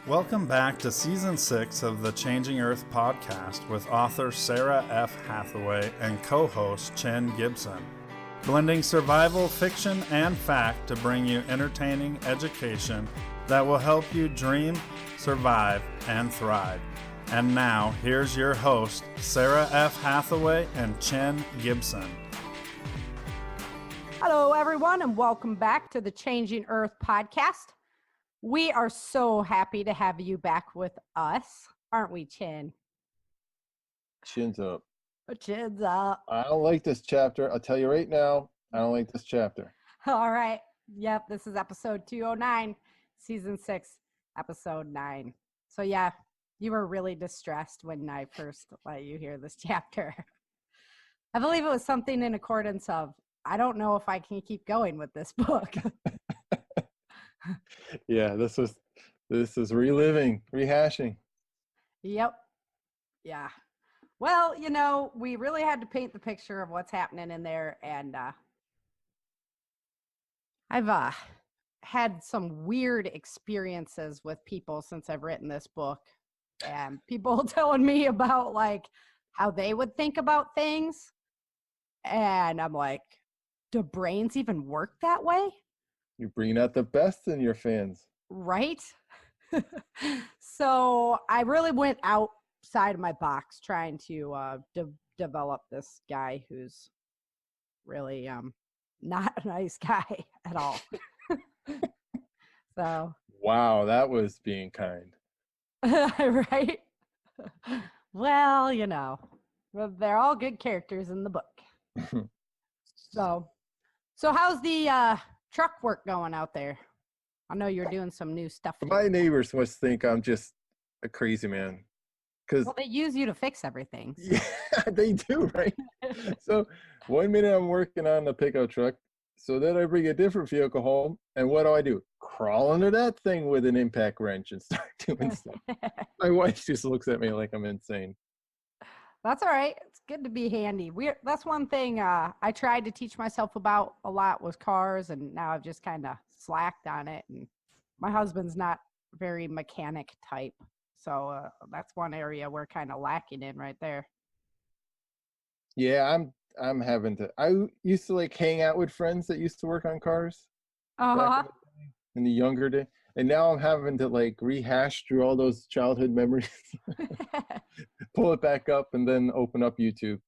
Welcome back to Season 6 of the Changing Earth podcast with author Sara F. Hathaway and co-host Chen Gibson. Blending survival, fiction, and fact to bring you entertaining education that will help you dream, survive, and thrive. And now, here's your host, Sara F. Hathaway and Chen Gibson. Hello, everyone, and welcome back to the Changing Earth podcast. We are so happy to have you back with us, aren't we, Chin? Chin's up. Chin's up. I don't like this chapter. I'll tell you right now, I don't like this chapter. All right. Yep, this is episode 209, season 6, episode 9. So, yeah, you were really distressed when I first let you hear this chapter. I believe it was something in accordance of, I don't know if I can keep going with this book. Yeah, this is reliving, rehashing. Yep. Yeah. Well, you know, we really had to paint the picture of what's happening in there, and I've had some weird experiences with people since I've written this book, and people telling me about like how they would think about things, and I'm like, do brains even work that way? You're bringing out the best in your fans. Right? So I really went outside of my box trying to develop this guy who's really not a nice guy at all. So Wow, that was being kind. right? Well, you know, they're all good characters in the book. So how's the truck work going out there? I know you're doing some new stuff. My neighbors must think I'm just a crazy man. Well, they use you to fix everything. So. Yeah, they do, right? So 1 minute I'm working on the pickup truck. So then I bring a different vehicle home. And what do? Crawl under that thing with an impact wrench and start doing stuff. My wife just looks at me like I'm insane. That's all right. It's good to be handy. That's one thing I tried to teach myself about a lot was cars, and now I've just kind of slacked on it. And my husband's not very mechanic type, so that's one area we're kind of lacking in right there. Yeah, I'm having to. I used to like hang out with friends that used to work on cars back in the younger day, and now I'm having to like rehash through all those childhood memories, pull it back up, and then open up YouTube.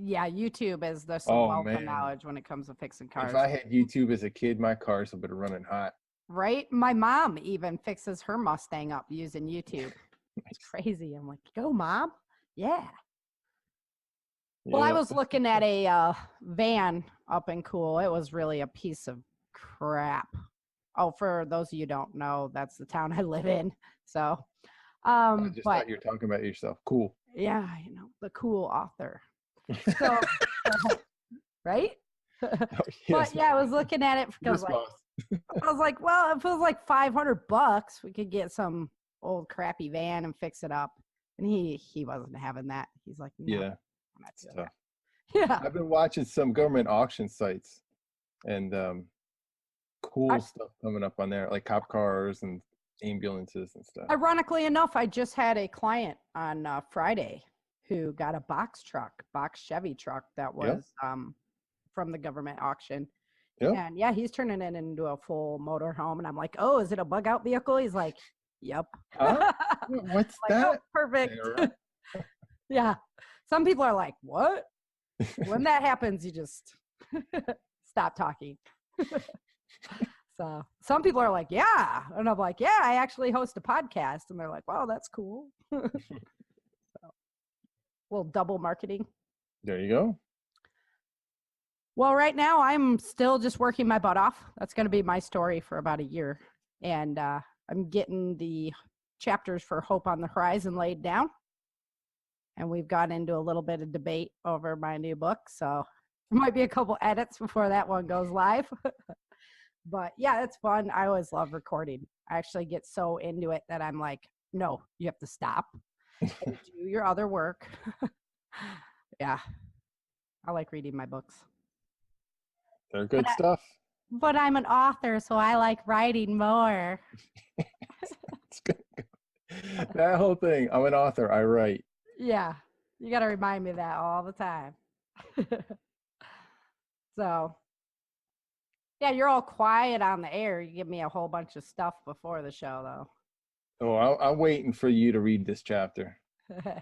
Yeah, YouTube is the wealth of knowledge when it comes to fixing cars. If I had YouTube as a kid, my cars would have been running hot. Right? My mom even fixes her Mustang up using YouTube. It's crazy. I'm like, go, Mom. Yeah. Well, I was looking at a van up in Cool. It was really a piece of crap. Oh, for those of you who don't know, that's the town I live in. So, I just thought you were talking about yourself. Cool. Yeah, you know, the cool author. So, right? Oh, yes. But yeah, I was looking at it because I was like, well, if it was like $500, we could get some old crappy van and fix it up. And he wasn't having that. He's like, no, yeah, I'm not doing tough. that. Yeah. I've been watching some government auction sites and cool stuff coming up on there, like cop cars and ambulances and stuff. Ironically enough, I just had a client on Friday who got a box Chevy truck that was from the government auction. Yep. And yeah, he's turning it into a full motorhome. And I'm like, oh, is it a bug out vehicle? He's like, yep. What's like, that? Oh, perfect. Yeah. Some people are like, what? When that happens, you just stop talking. So some people are like, yeah. And I'm like, yeah, I actually host a podcast. And they're like, wow, that's cool. So, little double marketing. There you go. Well, right now I'm still just working my butt off. That's going to be my story for about a year. And I'm getting the chapters for Hope on the Horizon laid down. And we've got into a little bit of debate over my new book. So there might be a couple edits before that one goes live. But yeah, it's fun. I always love recording. I actually get so into it that I'm like, no, you have to stop and do your other work. Yeah. I like reading my books. They're good stuff. But I'm an author, so I like writing more. That whole thing. I'm an author. I write. Yeah, you got to remind me of that all the time. So, yeah, you're all quiet on the air. You give me a whole bunch of stuff before the show, Oh, I'm waiting for you to read this chapter. though.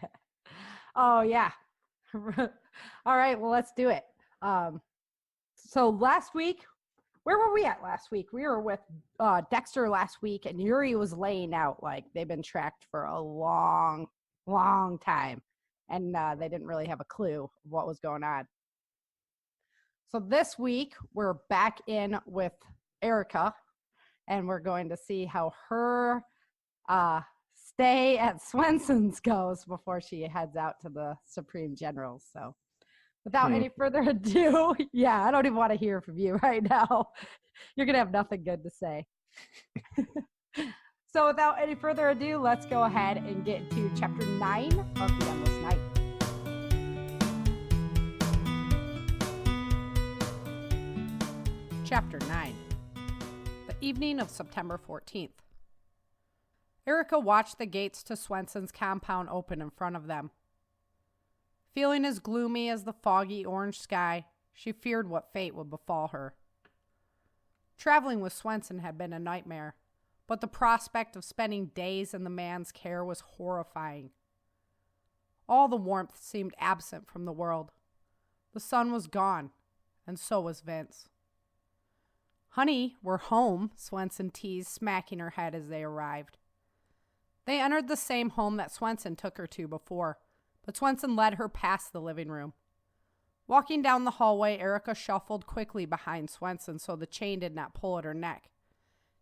Oh, yeah. All right, well, let's do it. So last week, where were we at last week? We were with Dexter last week, and Yuri was laying out like they've been tracked for a long, long time, and they didn't really have a clue of what was going on. So this week, we're back in with Erica, and we're going to see how her stay at Swenson's goes before she heads out to the Supreme Generals. So without any further ado, yeah, I don't even want to hear from you right now. You're going to have nothing good to say. So without any further ado, let's go ahead and get to Chapter 9 of The Endless Night. Chapter 9. The evening of September 14th. Erica watched the gates to Swenson's compound open in front of them. Feeling as gloomy as the foggy orange sky, she feared what fate would befall her. Traveling with Swenson had been a nightmare, but the prospect of spending days in the man's care was horrifying. All the warmth seemed absent from the world. The sun was gone, and so was Vince. "Honey, we're home," Swenson teased, smacking her head as they arrived. They entered the same home that Swenson took her to before, but Swenson led her past the living room. Walking down the hallway, Erica shuffled quickly behind Swenson so the chain did not pull at her neck.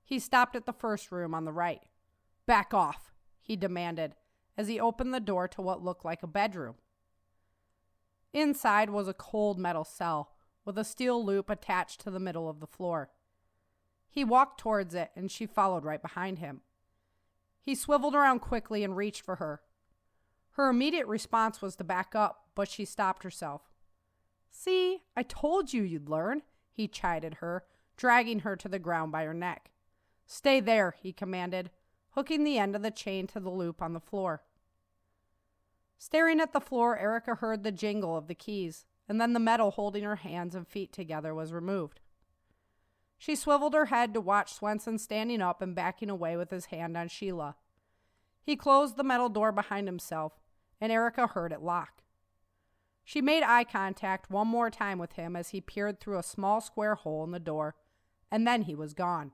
He stopped at the first room on the right. "Back off," he demanded, as he opened the door to what looked like a bedroom. Inside was a cold metal cell, with a steel loop attached to the middle of the floor. He walked towards it, and she followed right behind him. He swiveled around quickly and reached for her. Her immediate response was to back up, but she stopped herself. "See, I told you you'd learn," he chided her, dragging her to the ground by her neck. "Stay there," he commanded, hooking the end of the chain to the loop on the floor. Staring at the floor, Erica heard the jingle of the keys, and then the metal holding her hands and feet together was removed. She swiveled her head to watch Swenson standing up and backing away with his hand on Sheila. He closed the metal door behind himself, and Erica heard it lock. She made eye contact one more time with him as he peered through a small square hole in the door, and then he was gone.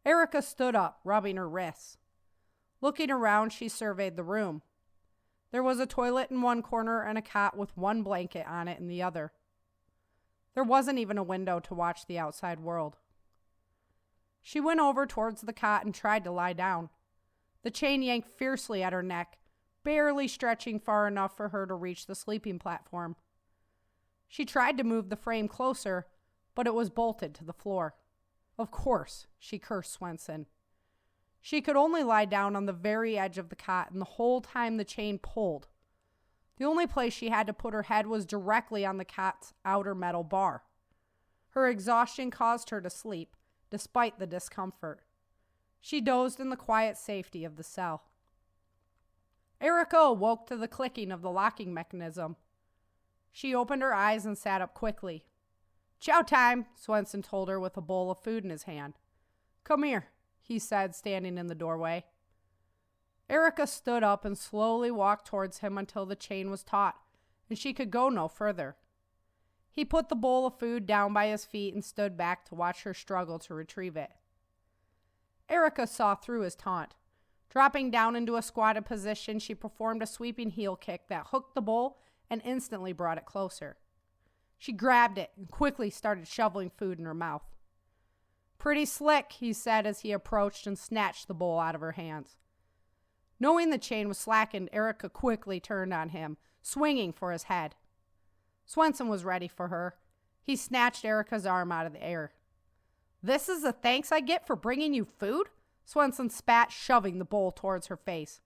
Erica stood up, rubbing her wrists. Looking around, she surveyed the room. There was a toilet in one corner and a cot with one blanket on it in the other. There wasn't even a window to watch the outside world. She went over towards the cot and tried to lie down. The chain yanked fiercely at her neck, barely stretching far enough for her to reach the sleeping platform. She tried to move the frame closer, but it was bolted to the floor. Of course, she cursed Swenson. She could only lie down on the very edge of the cot, and the whole time the chain pulled. The only place she had to put her head was directly on the cot's outer metal bar. Her exhaustion caused her to sleep, despite the discomfort. She dozed in the quiet safety of the cell. Erica awoke to the clicking of the locking mechanism. She opened her eyes and sat up quickly. "Chow time," Swenson told her with a bowl of food in his hand. "Come here," he said, standing in the doorway. Erica stood up and slowly walked towards him until the chain was taut, and she could go no further. He put the bowl of food down by his feet and stood back to watch her struggle to retrieve it. Erica saw through his taunt. Dropping down into a squatted position, she performed a sweeping heel kick that hooked the bowl and instantly brought it closer. She grabbed it and quickly started shoveling food in her mouth. "Pretty slick," he said as he approached and snatched the bowl out of her hands. Knowing the chain was slackened, Erica quickly turned on him, swinging for his head. Swenson was ready for her. He snatched Erica's arm out of the air. "This is the thanks I get for bringing you food?" Swenson spat, shoving the bowl towards her face.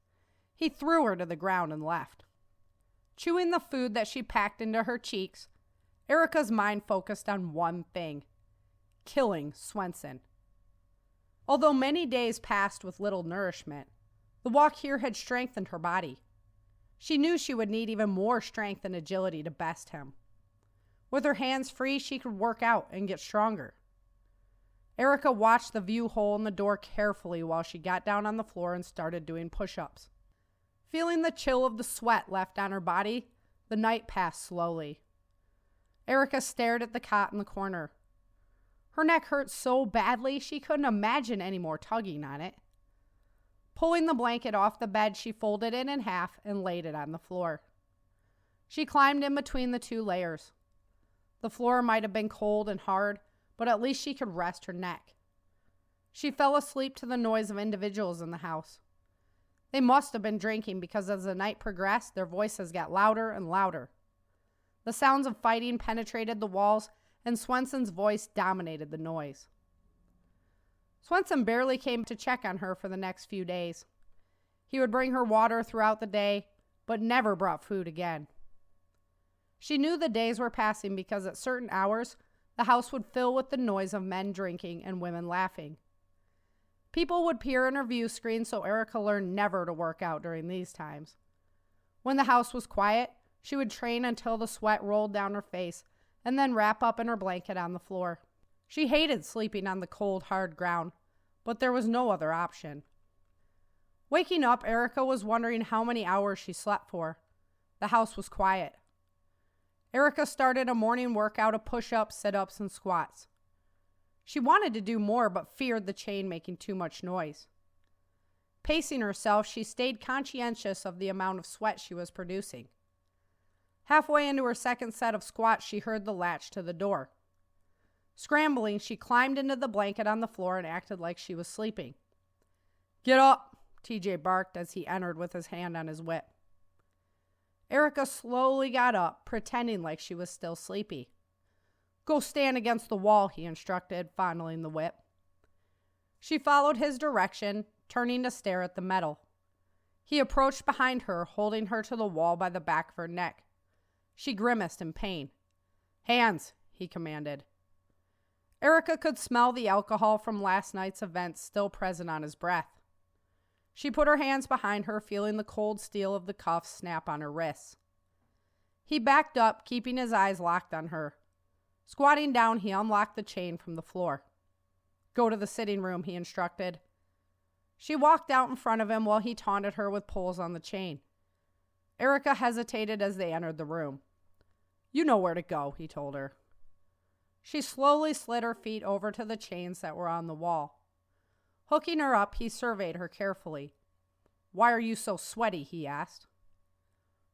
He threw her to the ground and left. Chewing the food that she packed into her cheeks, Erica's mind focused on one thing: killing Swenson. Although many days passed with little nourishment, the walk here had strengthened her body. She knew she would need even more strength and agility to best him. With her hands free, she could work out and get stronger. Erica watched the view hole in the door carefully while she got down on the floor and started doing push-ups. Feeling the chill of the sweat left on her body, the night passed slowly. Erica stared at the cot in the corner. Her neck hurt so badly she couldn't imagine any more tugging on it. Pulling the blanket off the bed, she folded it in half and laid it on the floor. She climbed in between the two layers. The floor might have been cold and hard, but at least she could rest her neck. She fell asleep to the noise of individuals in the house. They must have been drinking because as the night progressed, their voices got louder and louder. The sounds of fighting penetrated the walls, and Swenson's voice dominated the noise. Swenson barely came to check on her for the next few days. He would bring her water throughout the day, but never brought food again. She knew the days were passing because at certain hours, the house would fill with the noise of men drinking and women laughing. People would peer in her view screen, so Erica learned never to work out during these times. When the house was quiet, she would train until the sweat rolled down her face and then wrap up in her blanket on the floor. She hated sleeping on the cold, hard ground, but there was no other option. Waking up, Erica was wondering how many hours she slept for. The house was quiet. Erica started a morning workout of push-ups, sit-ups, and squats. She wanted to do more, but feared the chain making too much noise. Pacing herself, she stayed conscientious of the amount of sweat she was producing. Halfway into her second set of squats, she heard the latch to the door. Scrambling, she climbed into the blanket on the floor and acted like she was sleeping. "Get up," TJ barked as he entered with his hand on his whip. Erica slowly got up, pretending like she was still sleepy. "Go stand against the wall," he instructed, fondling the whip. She followed his direction, turning to stare at the metal. He approached behind her, holding her to the wall by the back of her neck. She grimaced in pain. "Hands," he commanded. Erica could smell the alcohol from last night's events still present on his breath. She put her hands behind her, feeling the cold steel of the cuffs snap on her wrists. He backed up, keeping his eyes locked on her. Squatting down, he unlocked the chain from the floor. "Go to the sitting room," he instructed. She walked out in front of him while he taunted her with pulls on the chain. Erica hesitated as they entered the room. "You know where to go," he told her. She slowly slid her feet over to the chains that were on the wall. Hooking her up, he surveyed her carefully. "Why are you so sweaty?" he asked.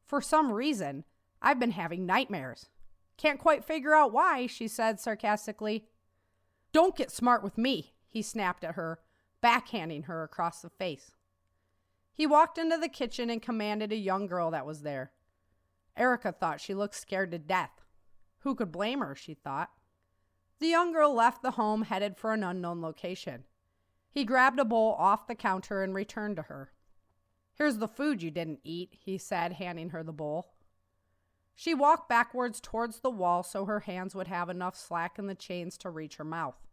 "For some reason, I've been having nightmares. Can't quite figure out why," she said sarcastically. "Don't get smart with me," he snapped at her, backhanding her across the face. He walked into the kitchen and commanded a young girl that was there. Erica thought she looked scared to death. Who could blame her, she thought. The young girl left the home, headed for an unknown location. He grabbed a bowl off the counter and returned to her. "Here's the food you didn't eat," he said, handing her the bowl. She walked backwards towards the wall so her hands would have enough slack in the chains to reach her mouth.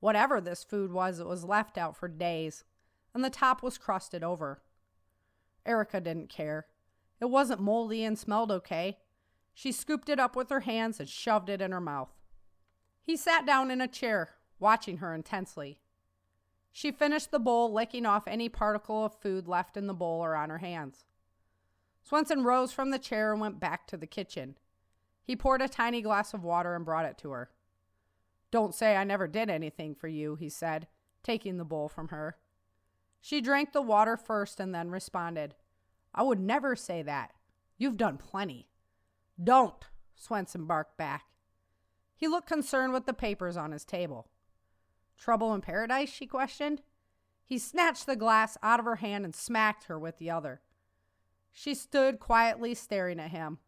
Whatever this food was, it was left out for days, and the top was crusted over. Erica didn't care. It wasn't moldy and smelled okay. She scooped it up with her hands and shoved it in her mouth. He sat down in a chair, watching her intensely. She finished the bowl, licking off any particle of food left in the bowl or on her hands. Swenson rose from the chair and went back to the kitchen. He poured a tiny glass of water and brought it to her. "Don't say I never did anything for you," he said, taking the bowl from her. She drank the water first and then responded, "I would never say that. You've done plenty." "Don't," Swenson barked back. He looked concerned with the papers on his table. "Trouble in paradise?" she questioned. He snatched the glass out of her hand and smacked her with the other. She stood quietly staring at him.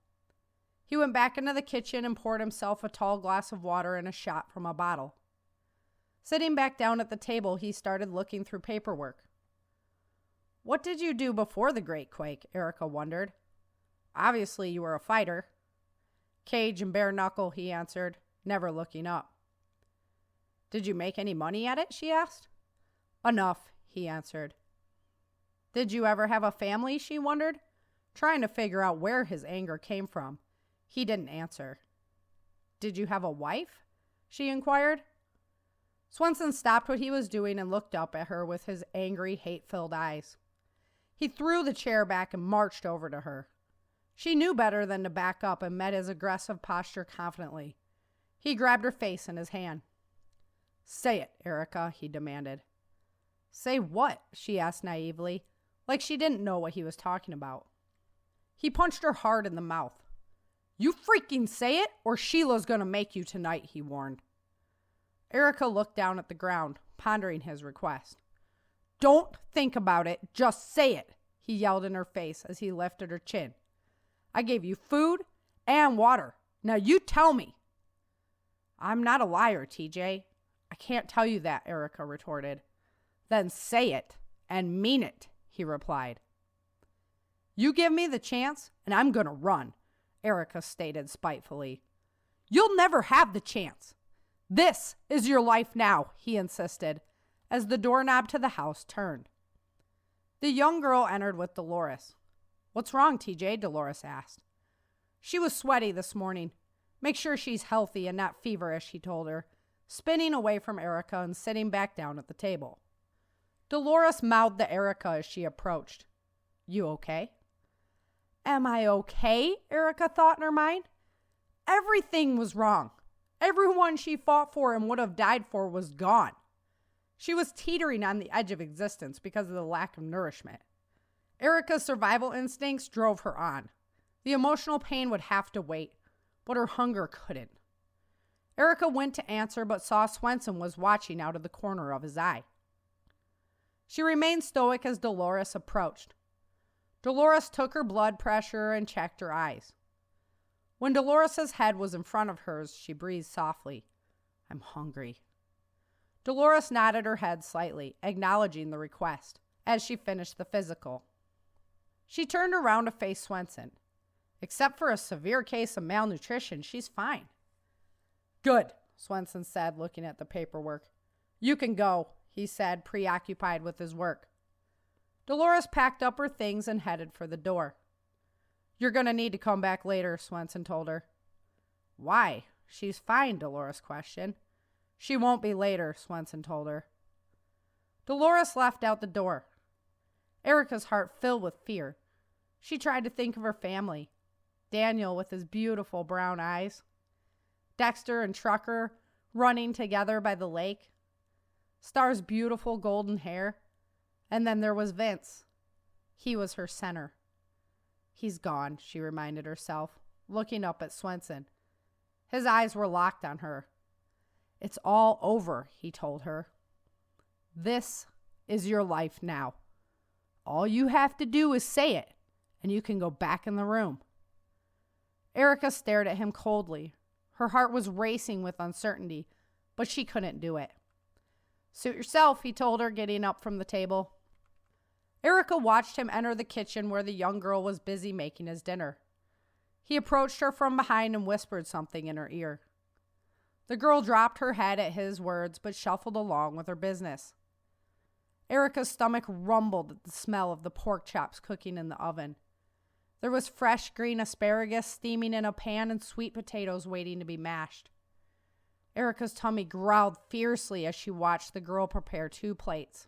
He went back into the kitchen and poured himself a tall glass of water and a shot from a bottle. Sitting back down at the table, he started looking through paperwork. "What did you do before the Great Quake?" Erica wondered. "Obviously you were a fighter." "Cage and bare knuckle," he answered, never looking up. "Did you make any money at it?" she asked. Enough, he answered. Did you ever have a family, she wondered, trying to figure out where his anger came from. He didn't answer. Did you have a wife? She inquired. Swenson stopped what he was doing and looked up at her with his angry, hate-filled eyes. He threw the chair back and marched over to her. She knew better than to back up and met his aggressive posture confidently. He grabbed her face in his hand. Say it, Erica, he demanded. Say what? She asked naively, like she didn't know what he was talking about. He punched her hard in the mouth. You freaking say it, or Sheila's gonna make you tonight, he warned. Erica looked down at the ground, pondering his request. Don't think about it, just say it, he yelled in her face as he lifted her chin. I gave you food and water. Now you tell me. I'm not a liar, TJ. I can't tell you that, Erica retorted. Then say it and mean it, he replied. You give me the chance and I'm gonna run, Erica stated spitefully. You'll never have the chance. This is your life now, he insisted, as the doorknob to the house turned. The young girl entered with Dolores. What's wrong, TJ? Dolores asked. She was sweaty this morning. Make sure she's healthy and not feverish, he told her, spinning away from Erica and sitting back down at the table. Dolores mouthed to Erica as she approached. You okay? Am I okay? Erica thought in her mind. Everything was wrong. Everyone she fought for and would have died for was gone. She was teetering on the edge of existence because of the lack of nourishment. Erica's survival instincts drove her on. The emotional pain would have to wait, but her hunger couldn't. Erica went to answer but saw Swenson was watching out of the corner of his eye. She remained stoic as Dolores approached. Dolores took her blood pressure and checked her eyes. When Dolores' head was in front of hers, she breathed softly. I'm hungry. Dolores nodded her head slightly, acknowledging the request, as she finished the physical. She turned around to face Swenson. Except for a severe case of malnutrition, she's fine. Good, Swenson said, looking at the paperwork. You can go, he said, preoccupied with his work. Dolores packed up her things and headed for the door. You're going to need to come back later, Swenson told her. Why? She's fine, Dolores questioned. She won't be later, Swenson told her. Dolores left out the door. Erica's heart filled with fear. She tried to think of her family. Daniel with his beautiful brown eyes. Dexter and Trucker running together by the lake. Star's beautiful golden hair. And then there was Vince. He was her center. He's gone, she reminded herself, looking up at Swenson. His eyes were locked on her. It's all over, he told her. This is your life now. All you have to do is say it, and you can go back in the room. Erica stared at him coldly. Her heart was racing with uncertainty, but she couldn't do it. Suit yourself, he told her, getting up from the table. Erica watched him enter the kitchen where the young girl was busy making his dinner. He approached her from behind and whispered something in her ear. The girl dropped her head at his words but shuffled along with her business. Erica's stomach rumbled at the smell of the pork chops cooking in the oven. There was fresh green asparagus steaming in a pan and sweet potatoes waiting to be mashed. Erica's tummy growled fiercely as she watched the girl prepare 2 plates.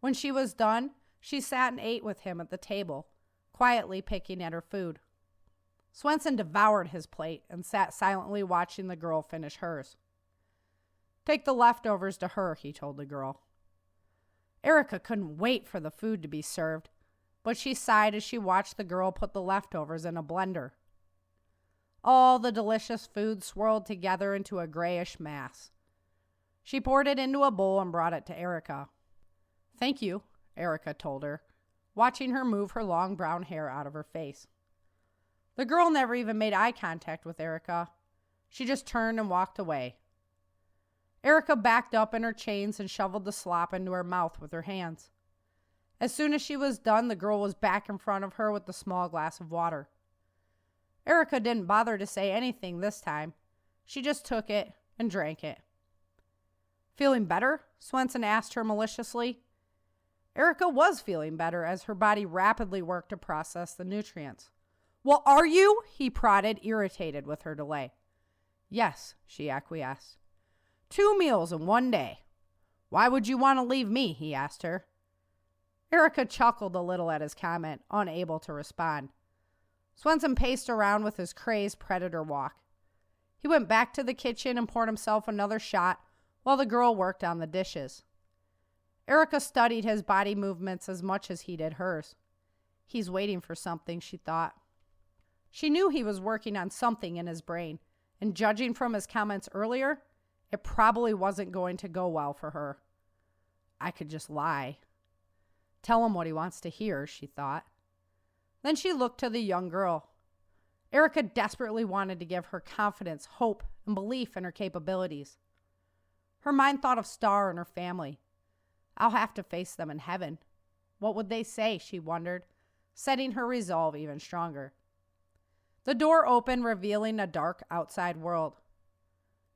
When she was done, she sat and ate with him at the table, quietly picking at her food. Swenson devoured his plate and sat silently watching the girl finish hers. Take the leftovers to her, he told the girl. Erica couldn't wait for the food to be served, but she sighed as she watched the girl put the leftovers in a blender. All the delicious food swirled together into a grayish mass. She poured it into a bowl and brought it to Erica. Thank you, Erica told her, watching her move her long brown hair out of her face. The girl never even made eye contact with Erica. She just turned and walked away. Erica backed up in her chains and shoveled the slop into her mouth with her hands. As soon as she was done, the girl was back in front of her with the small glass of water. Erica didn't bother to say anything this time. She just took it and drank it. Feeling better? Swenson asked her maliciously. Erica was feeling better as her body rapidly worked to process the nutrients. Well, are you? He prodded, irritated with her delay. Yes, she acquiesced. 2 meals in 1 day. Why would you want to leave me? He asked her. Erica chuckled a little at his comment, unable to respond. Swenson paced around with his crazed predator walk. He went back to the kitchen and poured himself another shot while the girl worked on the dishes. Erica studied his body movements as much as he did hers. He's waiting for something, she thought. She knew he was working on something in his brain, and judging from his comments earlier, it probably wasn't going to go well for her. I could just lie. Tell him what he wants to hear, she thought. Then she looked to the young girl. Erica desperately wanted to give her confidence, hope, and belief in her capabilities. Her mind thought of Star and her family. I'll have to face them in heaven. What would they say, she wondered, setting her resolve even stronger. The door opened, revealing a dark outside world.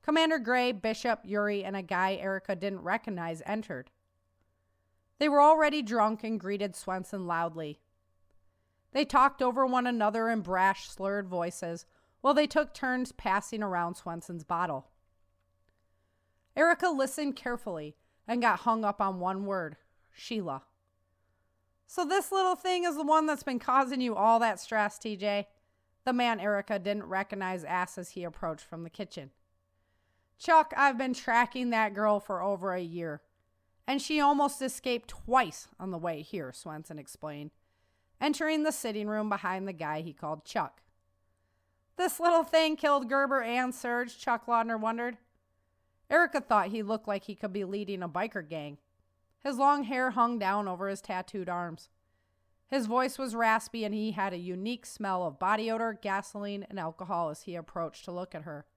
Commander Gray, Bishop, Yuri, and a guy Erica didn't recognize entered. They were already drunk and greeted Swenson loudly. They talked over one another in brash, slurred voices while they took turns passing around Swenson's bottle. Erica listened carefully and got hung up on one word, Sheila. So this little thing is the one that's been causing you all that stress, TJ? The man Erica didn't recognize asked as he approached from the kitchen. Chuck, I've been tracking that girl for over a year, and she almost escaped twice on the way here, Swenson explained, entering the sitting room behind the guy he called Chuck. This little thing killed Gerber and Serge, Chuck Laudner wondered. Erica thought he looked like he could be leading a biker gang. His long hair hung down over his tattooed arms. His voice was raspy, and he had a unique smell of body odor, gasoline, and alcohol as he approached to look at her.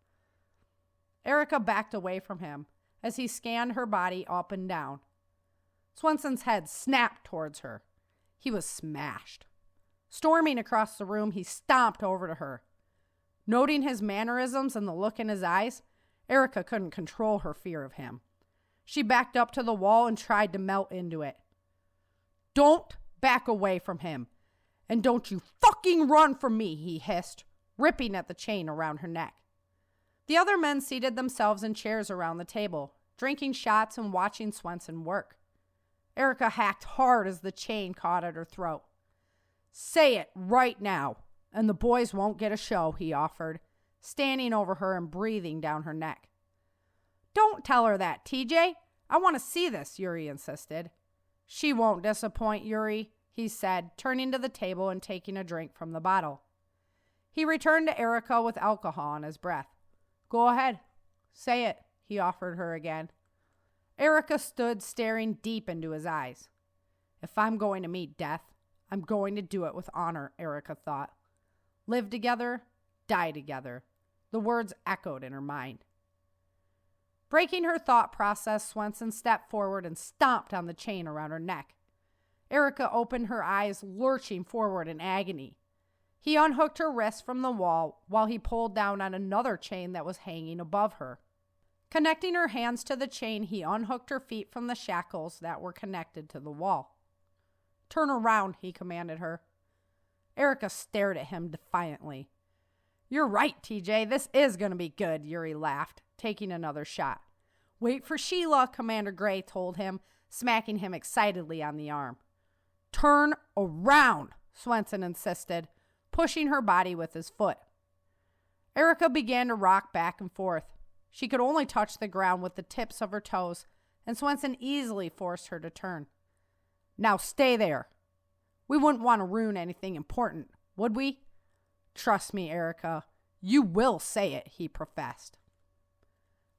Erica backed away from him as he scanned her body up and down. Swenson's head snapped towards her. He was smashed. Storming across the room, he stomped over to her. Noting his mannerisms and the look in his eyes, Erica couldn't control her fear of him. She backed up to the wall and tried to melt into it. Don't back away from him. And don't you fucking run from me, he hissed, ripping at the chain around her neck. The other men seated themselves in chairs around the table, drinking shots and watching Swenson work. Erica hacked hard as the chain caught at her throat. Say it right now, and the boys won't get a show, he offered, standing over her and breathing down her neck. Don't tell her that, TJ. I want to see this, Yuri insisted. She won't disappoint, Yuri, he said, turning to the table and taking a drink from the bottle. He returned to Erica with alcohol on his breath. Go ahead. Say it, he offered her again. Erica stood staring deep into his eyes. If I'm going to meet death, I'm going to do it with honor, Erica thought. Live together, die together. The words echoed in her mind. Breaking her thought process, Swenson stepped forward and stomped on the chain around her neck. Erica opened her eyes, lurching forward in agony. He unhooked her wrist from the wall while he pulled down on another chain that was hanging above her. Connecting her hands to the chain, he unhooked her feet from the shackles that were connected to the wall. Turn around, he commanded her. Erica stared at him defiantly. You're right, TJ. This is going to be good, Yuri laughed, taking another shot. Wait for Sheila, Commander Gray told him, smacking him excitedly on the arm. Turn around, Swenson insisted, pushing her body with his foot. Erica began to rock back and forth. She could only touch the ground with the tips of her toes, and Swenson easily forced her to turn. Now stay there. We wouldn't want to ruin anything important, would we? Trust me, Erica. You will say it, he professed.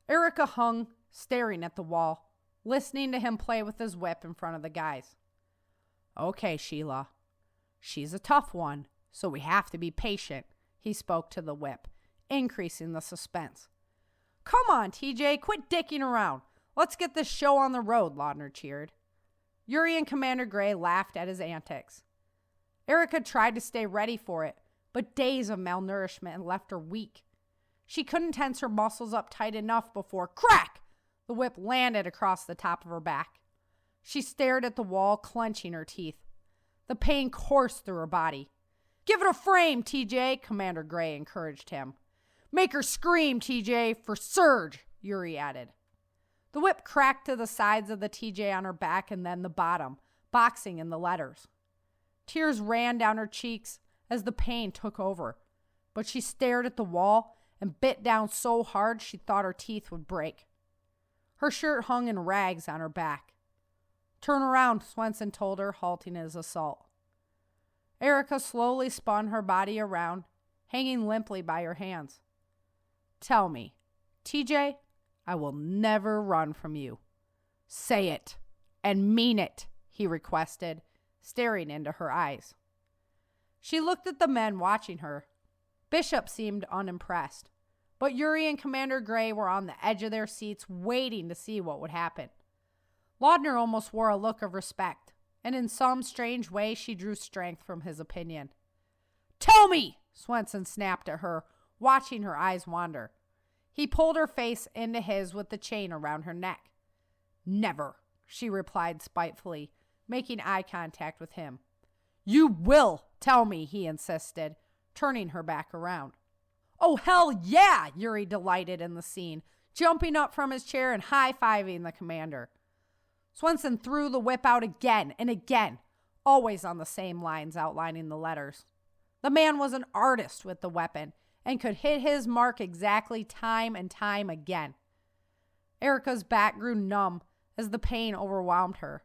Erica hung, staring at the wall, listening to him play with his whip in front of the guys. Okay, Sheila. She's a tough one, so we have to be patient, he spoke to the whip, increasing the suspense. Come on, TJ, quit dicking around. Let's get this show on the road, Laudner cheered. Yuri and Commander Gray laughed at his antics. Erica tried to stay ready for it, but days of malnourishment left her weak. She couldn't tense her muscles up tight enough before crack! The whip landed across the top of her back. She stared at the wall, clenching her teeth. The pain coursed through her body. "Give it a frame, TJ," Commander Gray encouraged him. "Make her scream, TJ, for Surge," Yuri added. The whip cracked to the sides of the TJ on her back and then the bottom, boxing in the letters. Tears ran down her cheeks as the pain took over, but she stared at the wall and bit down so hard she thought her teeth would break. Her shirt hung in rags on her back. "Turn around," Swenson told her, halting his assault. Erica slowly spun her body around, hanging limply by her hands. "Tell me, TJ, I will never run from you. Say it, and mean it," he requested, staring into her eyes. She looked at the men watching her. Bishop seemed unimpressed, but Yuri and Commander Gray were on the edge of their seats waiting to see what would happen. Laudner almost wore a look of respect, and in some strange way she drew strength from his opinion. "Tell me!" Swenson snapped at her, watching her eyes wander. He pulled her face into his with the chain around her neck. "Never," she replied spitefully, making eye contact with him. "You will tell me," he insisted, turning her back around. "Oh, hell yeah!" Yuri delighted in the scene, jumping up from his chair and high-fiving the commander. Swenson threw the whip out again and again, always on the same lines outlining the letters. The man was an artist with the weapon and could hit his mark exactly time and time again. Erica's back grew numb as the pain overwhelmed her.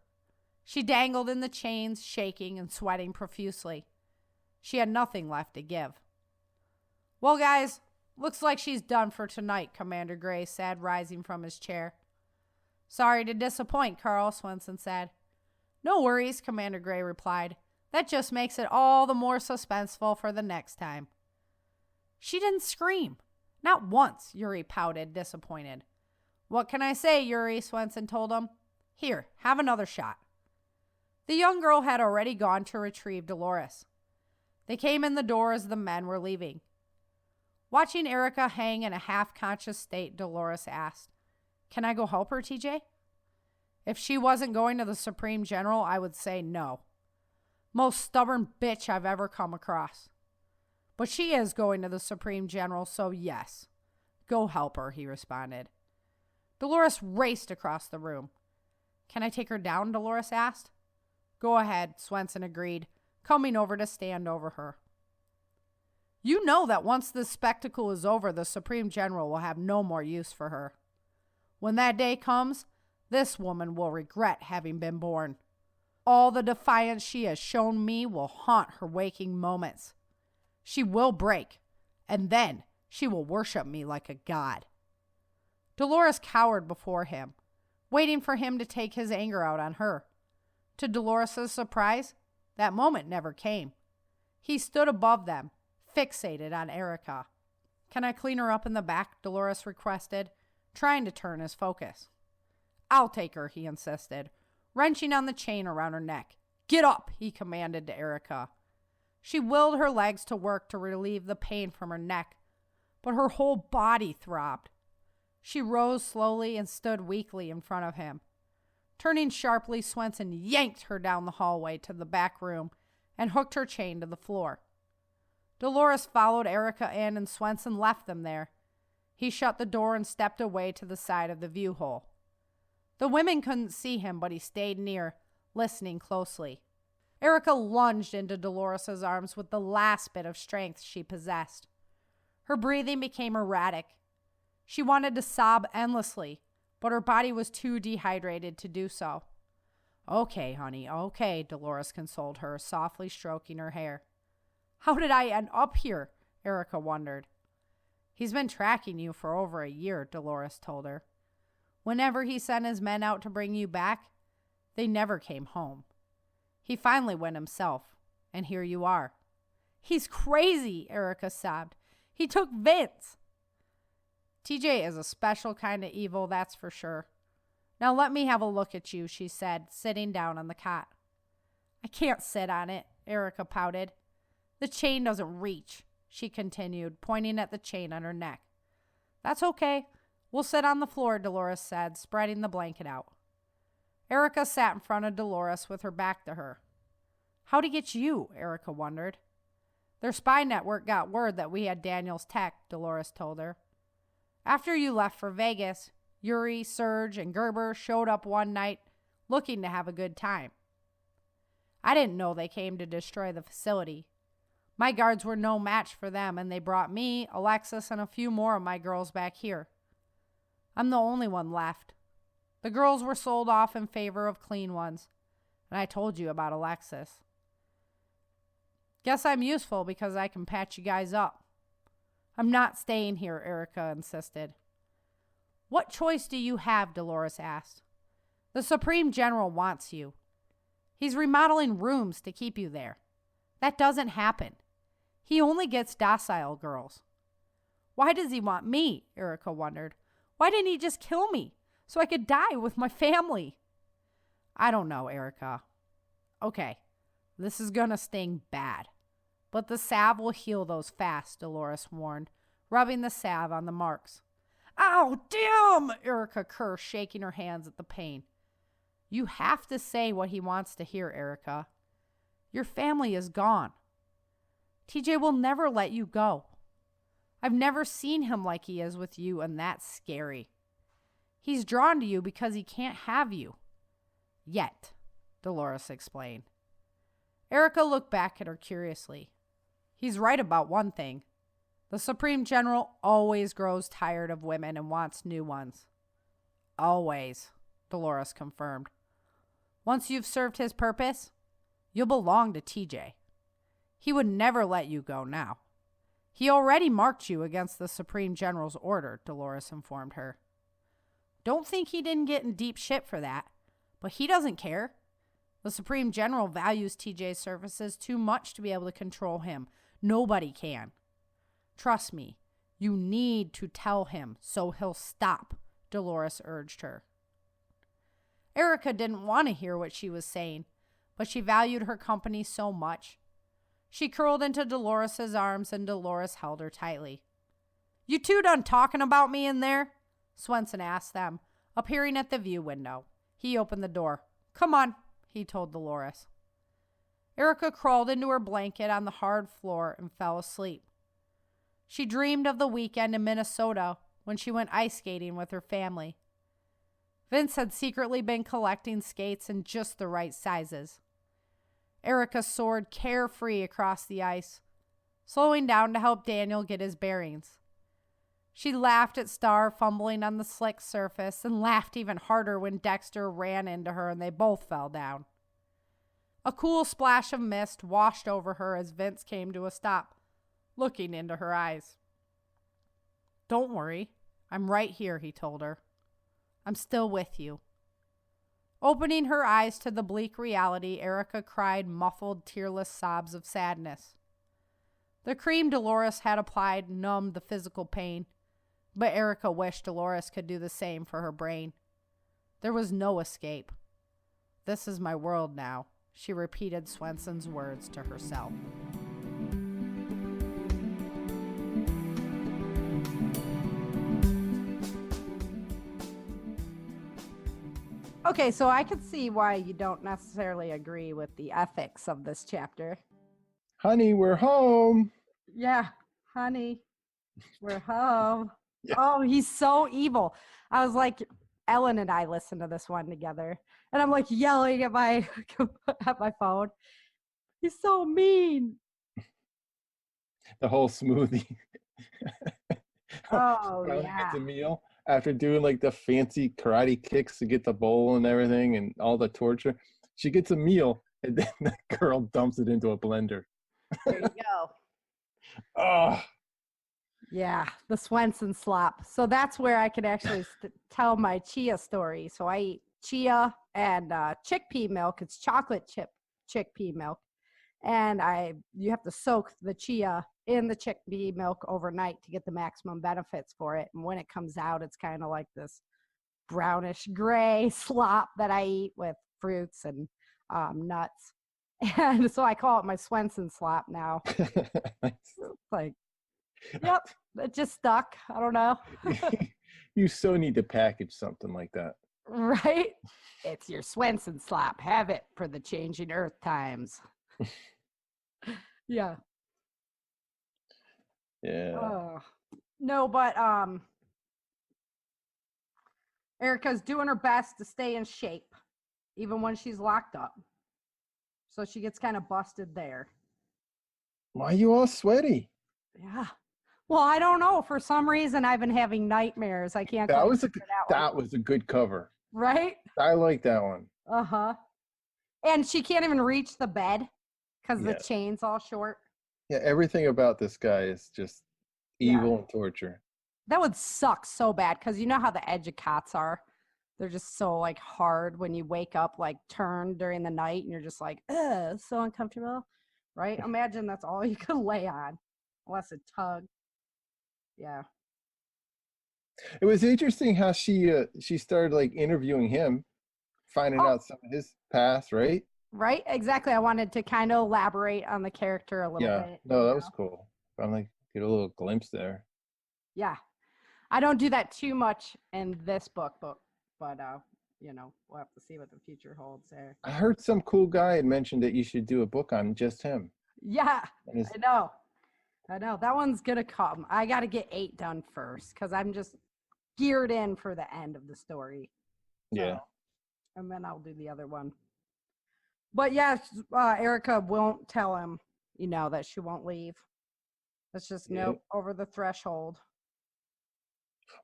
She dangled in the chains, shaking and sweating profusely. She had nothing left to give. "Well, guys, looks like she's done for tonight," Commander Gray said, rising from his chair. "Sorry to disappoint, Carl," Swenson said. "No worries," Commander Gray replied. "That just makes it all the more suspenseful for the next time." "She didn't scream. Not once," Yuri pouted, disappointed. "What can I say, Yuri?" Swenson told him. "Here, have another shot." The young girl had already gone to retrieve Dolores. They came in the door as the men were leaving. Watching Erica hang in a half-conscious state, Dolores asked, "Can I go help her, TJ?" "If she wasn't going to the Supreme General, I would say no. Most stubborn bitch I've ever come across. But she is going to the Supreme General, so yes. Go help her," he responded. Dolores raced across the room. "Can I take her down?" Dolores asked. "Go ahead," Swenson agreed, coming over to stand over her. "You know that once this spectacle is over, the Supreme General will have no more use for her. When that day comes, this woman will regret having been born. All the defiance she has shown me will haunt her waking moments. She will break, and then she will worship me like a god." Dolores cowered before him, waiting for him to take his anger out on her. To Dolores' surprise, that moment never came. He stood above them, fixated on Erica. "Can I clean her up in the back?" Dolores requested, trying to turn his focus. "I'll take her," he insisted, wrenching on the chain around her neck. "Get up," he commanded to Erica. She willed her legs to work to relieve the pain from her neck, but her whole body throbbed. She rose slowly and stood weakly in front of him. Turning sharply, Swenson yanked her down the hallway to the back room and hooked her chain to the floor. Dolores followed Erica in and Swenson left them there. He shut the door and stepped away to the side of the view hole. The women couldn't see him, but he stayed near, listening closely. Erica lunged into Dolores' arms with the last bit of strength she possessed. Her breathing became erratic. She wanted to sob endlessly, but her body was too dehydrated to do so. "Okay, honey, okay," Dolores consoled her, softly stroking her hair. "How did I end up here?" Erica wondered. "He's been tracking you for over a year," Dolores told her. "Whenever he sent his men out to bring you back, they never came home. He finally went himself, and here you are." "He's crazy," Erica sobbed. "He took Vince." "TJ is a special kind of evil, that's for sure. Now let me have a look at you," she said, sitting down on the cot. "I can't sit on it," Erica pouted. "The chain doesn't reach," she continued, pointing at the chain on her neck. "That's okay. We'll sit on the floor, Dolores said, spreading the blanket out. Erica sat in front of Dolores with her back to her. How'd he get you? Erica wondered. Their spy network got word that we had Daniel's tech, Dolores told her. After you left for Vegas, Yuri, Serge, and Gerber showed up one night looking to have a good time. I didn't know they came to destroy the facility. My guards were no match for them, and they brought me, Alexis, and a few more of my girls back here. I'm the only one left. The girls were sold off in favor of clean ones, and I told you about Alexis. Guess I'm useful because I can patch you guys up. I'm not staying here, Erica insisted. What choice do you have? Dolores asked. The Supreme General wants you. He's remodeling rooms to keep you there. That doesn't happen. He only gets docile girls. Why does he want me? Erica wondered. Why didn't he just kill me so I could die with my family? I don't know, Erica. Okay, this is gonna sting bad. But the salve will heal those fast, Dolores warned, rubbing the salve on the marks. Ow, damn! Erica cursed, shaking her hands at the pain. You have to say what he wants to hear, Erica. Your family is gone. TJ will never let you go. I've never seen him like he is with you, and that's scary. He's drawn to you because he can't have you. Yet, Dolores explained. Erica looked back at her curiously. He's right about one thing. The Supreme General always grows tired of women and wants new ones. Always, Dolores confirmed. Once you've served his purpose, you'll belong to TJ. He would never let you go now. He already marked you against the Supreme General's order, Dolores informed her. Don't think he didn't get in deep shit for that, but he doesn't care. The Supreme General values TJ's services too much to be able to control him. Nobody can. Trust me, you need to tell him so he'll stop, Dolores urged her. Erica didn't want to hear what she was saying, but she valued her company so much. She curled into Dolores' arms and Dolores held her tightly. You two done talking about me in there? Swenson asked them, appearing at the view window. He opened the door. Come on, he told Dolores. Erica crawled into her blanket on the hard floor and fell asleep. She dreamed of the weekend in Minnesota when she went ice skating with her family. Vince had secretly been collecting skates in just the right sizes. Erica soared carefree across the ice, slowing down to help Daniel get his bearings. She laughed at Star fumbling on the slick surface and laughed even harder when Dexter ran into her and they both fell down. A cool splash of mist washed over her as Vince came to a stop, looking into her eyes. Don't worry, I'm right here, he told her. I'm still with you. Opening her eyes to the bleak reality, Erica cried muffled, tearless sobs of sadness. The cream Dolores had applied numbed the physical pain, but Erica wished Dolores could do the same for her brain. There was no escape. This is my world now, she repeated Swenson's words to herself. Okay, so I could see why you don't necessarily agree with the ethics of this chapter. Honey, we're home. Yeah, honey, we're home. Yeah. Oh, he's so evil. I was like, Ellen and I listened to this one together, and I'm like yelling at my phone. He's so mean. The whole smoothie. Oh, Finally yeah. gets a meal after doing like the fancy karate kicks to get the bowl and everything and all the torture. She gets a meal and then the girl dumps it into a blender. There you go. Oh, Yeah, the Swenson slop. So that's where I can actually tell my chia story. So I eat chia and chickpea milk. It's chocolate chip chickpea milk. And you have to soak the chia in the chickpea milk overnight to get the maximum benefits for it. And when it comes out, it's kind of like this brownish gray slop that I eat with fruits and nuts. And so I call it my Swenson slop now. It's like, yep, it just stuck. I don't know. You so need to package something like that. Right? It's your Swenson slop. Have it for the changing earth times. Yeah. Yeah. No, but Erica's doing her best to stay in shape, even when she's locked up. So she gets kind of busted there. Why are you all sweaty? Yeah. Well, I don't know. For some reason, I've been having nightmares. I can't. That was a good cover. Right? I like that one. Uh-huh. And she can't even reach the bed because the Yeah. chain's all short. Yeah, everything about this guy is just evil and torture. That would suck so bad because you know how the edge of cots are. They're just so like hard when you wake up, like turn during the night and you're just like, ugh, so uncomfortable. Right? Imagine that's all you could lay on unless it tugged. Yeah. It was interesting how she started like interviewing him, finding out some of his past, right? Right? Exactly. I wanted to kind of elaborate on the character a little bit. No, that was cool. I'm like, get a little glimpse there. Yeah. I don't do that too much in this book, but we'll have to see what the future holds there. I heard some cool guy had mentioned that you should do a book on just him. Yeah, I know. That one's going to come. I got to get 8 done first because I'm just geared in for the end of the story. Yeah. And then I'll do the other one. But yeah, Erica won't tell him, that she won't leave. It's just nope, over the threshold.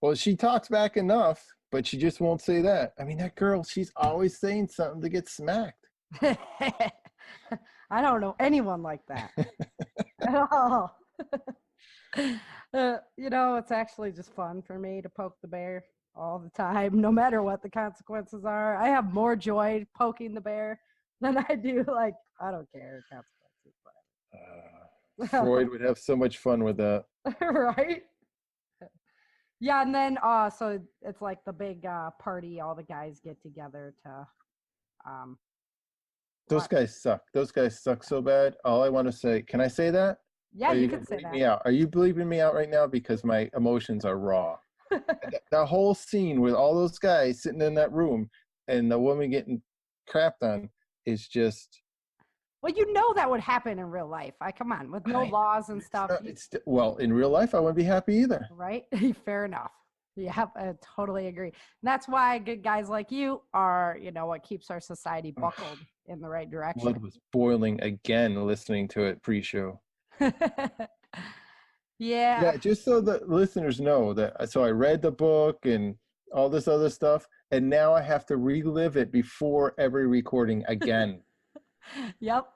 Well, she talks back enough, but she just won't say that. I mean, that girl, she's always saying something to get smacked. I don't know anyone like that at all. It's actually just fun for me to poke the bear all the time, no matter what the consequences are. I have more joy poking the bear than I do, like, I don't care, consequences. Freud would have so much fun with that. Right? Yeah, and then so it's like the big party, all the guys get together to those guys suck. Those guys suck so bad. All I want to say, can I say that? Yeah, you can say that. Me out? Are you bleeping me out right now? Because my emotions are raw. That whole scene with all those guys sitting in that room and the woman getting crapped on is just... Well, that would happen in real life. Come on, with no laws and stuff. Well, in real life, I wouldn't be happy either. Right? Fair enough. Yeah, I totally agree. And that's why good guys like you are, what keeps our society buckled in the right direction. Blood was boiling again listening to it pre-show. Yeah, just so the listeners know that. So I read the book and all this other stuff, and now I have to relive it before every recording again. Yep.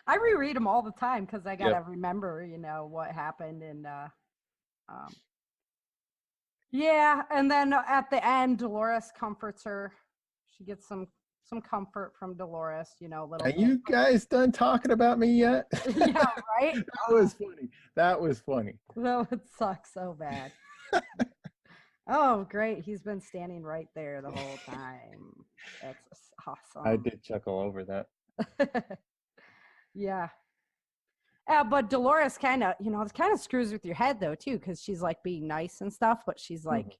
I reread them all the time because I gotta remember, what happened. And yeah, and then at the end, Dolores comforts her. She gets some comfort from Dolores, little. Are you guys done talking about me yet? Yeah, right? That was funny. That would suck so bad. Oh, great. He's been standing right there the whole time. That's awesome. I did chuckle over that. Yeah. But Dolores kind of, it kind of screws with your head though too, because she's like being nice and stuff, but she's like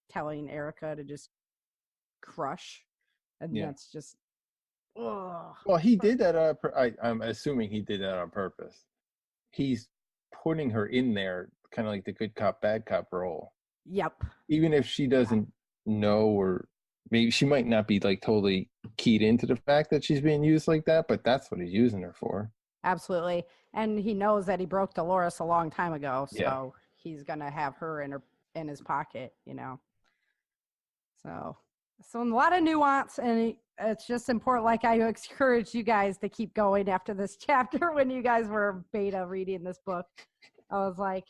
telling Erica to just crush, and that's just. Ugh. Well, he did that. I'm assuming he did that on purpose. He's putting her in there, kind of like the good cop, bad cop role. Yep. Even if she doesn't know, or maybe she might not be like totally keyed into the fact that she's being used like that, but that's what he's using her for. Absolutely. And he knows that he broke Dolores a long time ago, so he's gonna have her in his pocket, So a lot of nuance, and it's just important. Like, I encourage you guys to keep going after this chapter. When you guys were beta reading this book, I was like,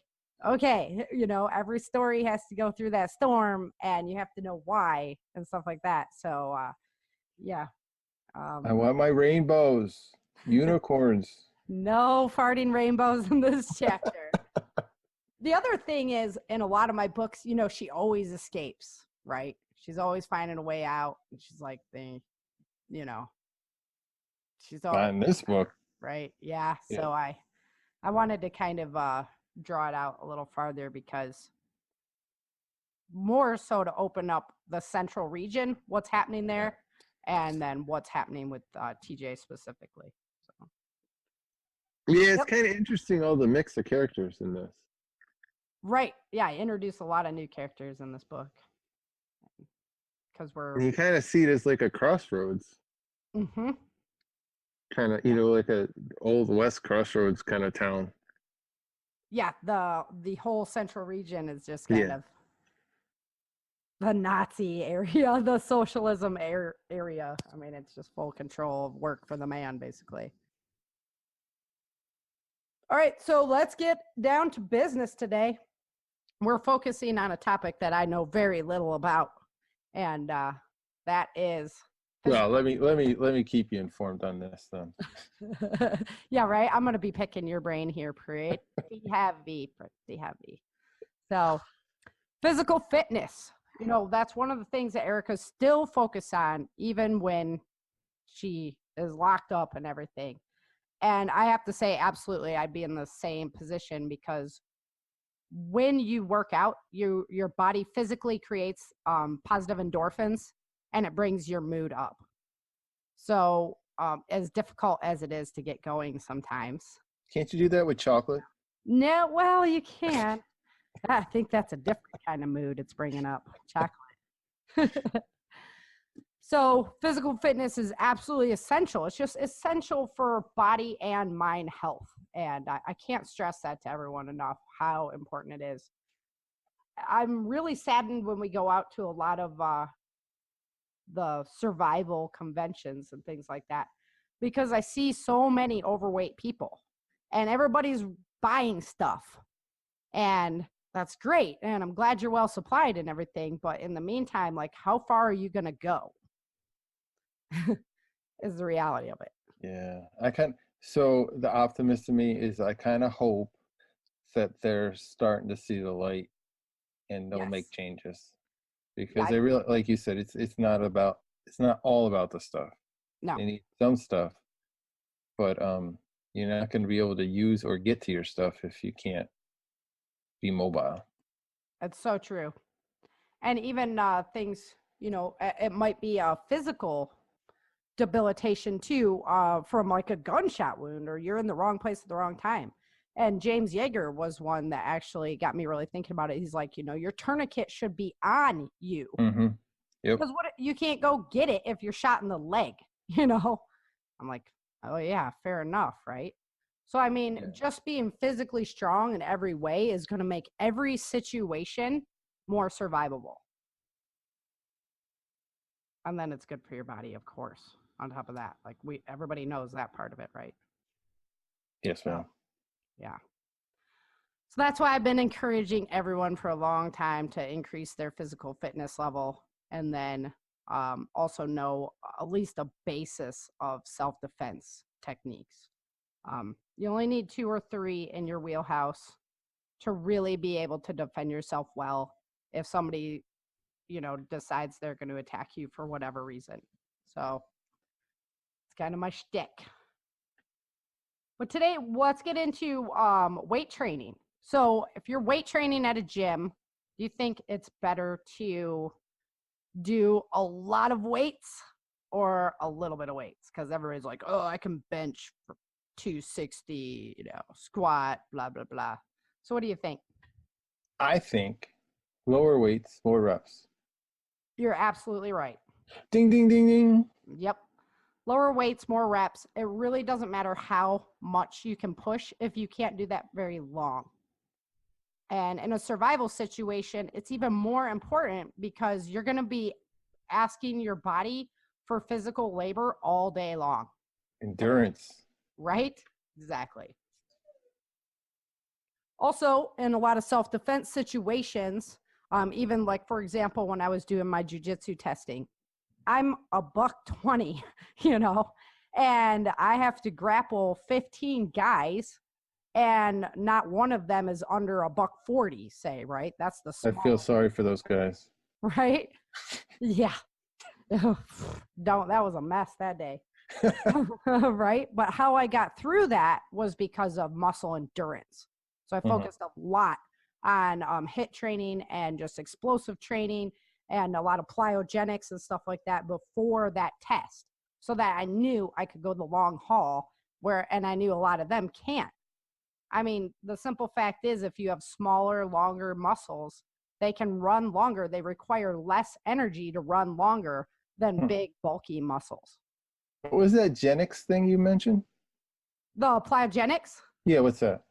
okay, every story has to go through that storm, and you have to know why and stuff like that. So, yeah. I want my rainbows, unicorns. No farting rainbows in this chapter. The other thing is, in a lot of my books, she always escapes, right? She's always finding a way out. And she's like, she's always not in this book. Right. Yeah. So I wanted to kind of draw it out a little farther because more so to open up the central region, what's happening there, and then what's happening with TJ specifically. So. Yeah, it's kind of interesting, all the mix of characters in this. Right. Yeah, I introduced a lot of new characters in this book. Because And you kind of see it as like a crossroads. Mm-hmm. Kind of, like a old West crossroads kind of town. Yeah, the whole central region is just kind of the Nazi area, the socialism area. I mean, it's just full control of work for the man, basically. All right, so let's get down to business today. We're focusing on a topic that I know very little about, and that is. Well, let me keep you informed on this then. Yeah, right. I'm gonna be picking your brain here, pretty heavy. So, physical fitness. That's one of the things that Erica's still focused on, even when she is locked up and everything. And I have to say, absolutely, I'd be in the same position, because when you work out, your body physically creates positive endorphins, and it brings your mood up. So as difficult as it is to get going sometimes. Can't you do that with chocolate? No, well, you can. I think that's a different kind of mood it's bringing up, chocolate. So physical fitness is absolutely essential. It's just essential for body and mind health. And I can't stress that to everyone enough, how important it is. I'm really saddened when we go out to a lot of the survival conventions and things like that, because I see so many overweight people, and everybody's buying stuff. And that's great. And I'm glad you're well supplied and everything. But in the meantime, like, how far are you going to go? Is the reality of it. Yeah, so the optimist in me is, I kind of hope that they're starting to see the light and they'll make changes, because they really, like you said, it's not all about the stuff. No, they need some stuff, but you're not going to be able to use or get to your stuff if you can't be mobile. That's so true. And even things, it might be a physical debilitation too, from like a gunshot wound, or you're in the wrong place at the wrong time. And James Yeager was one that actually got me really thinking about it. He's like, your tourniquet should be on you. Mm-hmm. Yep. Because you can't go get it if you're shot in the leg, I'm like, oh yeah, fair enough, right? So I mean, just being physically strong in every way is going to make every situation more survivable. And then it's good for your body, of course. On top of that, like everybody knows that part of it, right? Yes, ma'am. Yeah. So that's why I've been encouraging everyone for a long time to increase their physical fitness level, and then also know at least a basis of self-defense techniques. You only need 2 or 3 in your wheelhouse to really be able to defend yourself well if somebody, decides they're going to attack you for whatever reason. So it's kind of my shtick. But today, let's get into weight training. So if you're weight training at a gym, do you think it's better to do a lot of weights or a little bit of weights? Because everybody's like, oh, I can bench for 260, squat, blah, blah, blah. So what do you think? I think lower weights, more reps. You're absolutely right. Ding, ding, ding, ding. Yep. Lower weights, more reps. It really doesn't matter how much you can push if you can't do that very long. And in a survival situation, it's even more important, because you're going to be asking your body for physical labor all day long. Endurance. Right? Exactly. Also, in a lot of self-defense situations, even like, for example, when I was doing my jiu-jitsu testing, I'm a $120, and I have to grapple 15 guys, and not one of them is under a $140, say, right? That's the small. I feel sorry for those guys. Right? Yeah. That was a mess that day. Right? But how I got through that was because of muscle endurance. So I focused a lot on HIIT training and just explosive training and a lot of plyogenics and stuff like that before that test, so that I knew I could go the long haul and I knew a lot of them can't. I mean, the simple fact is, if you have smaller, longer muscles, they can run longer. They require less energy to run longer than big, bulky muscles. What was that Genix thing you mentioned? The plyogenics? Yeah, what's that?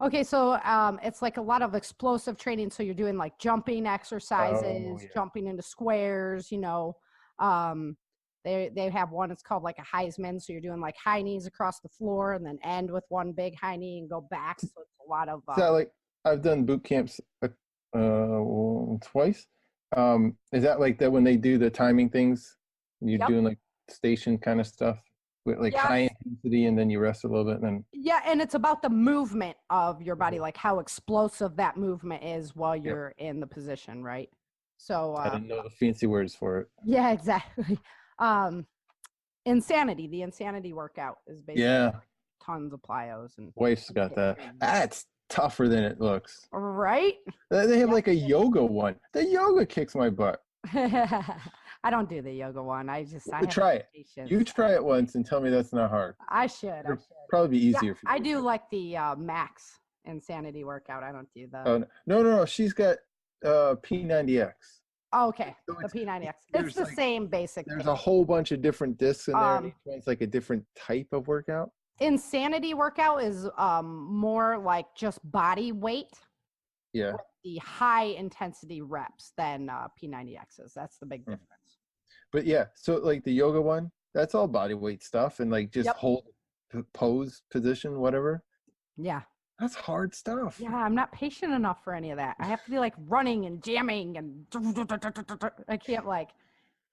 Okay, so it's like a lot of explosive training. So you're doing like jumping exercises, jumping into squares, they have one, it's called like a Heisman. So you're doing like high knees across the floor and then end with one big high knee and go back. So it's a lot of. Is that like, I've done boot camps twice. Is that like that when they do the timing things? You're doing like station kind of stuff with like high intensity and then you rest a little bit and then. Yeah, and it's about the movement of your body, like how explosive that movement is while you're in the position, right? So I didn't know the fancy words for it. Yeah, exactly. Insanity, the insanity workout is basically like tons of plyos and wife's got that. That's tougher than it looks. Right? They have like a yoga one. The yoga kicks my butt. I don't do the yoga one. I try it. Patience. You try it once and tell me that's not hard. I should. Probably be easier for you. I do like the max insanity workout. I don't do the. No. She's got P90X. Oh, okay. So the P90X. It's the same basic. There's a whole bunch of different discs in there. And each one's like a different type of workout. Insanity workout is more like just body weight. Yeah. With the high intensity reps than P90Xs. That's the big difference. But yeah, so like the yoga one, that's all body weight stuff and like just hold pose position, whatever. Yeah. That's hard stuff. Yeah, I'm not patient enough for any of that. I have to be like running and jamming and I can't like,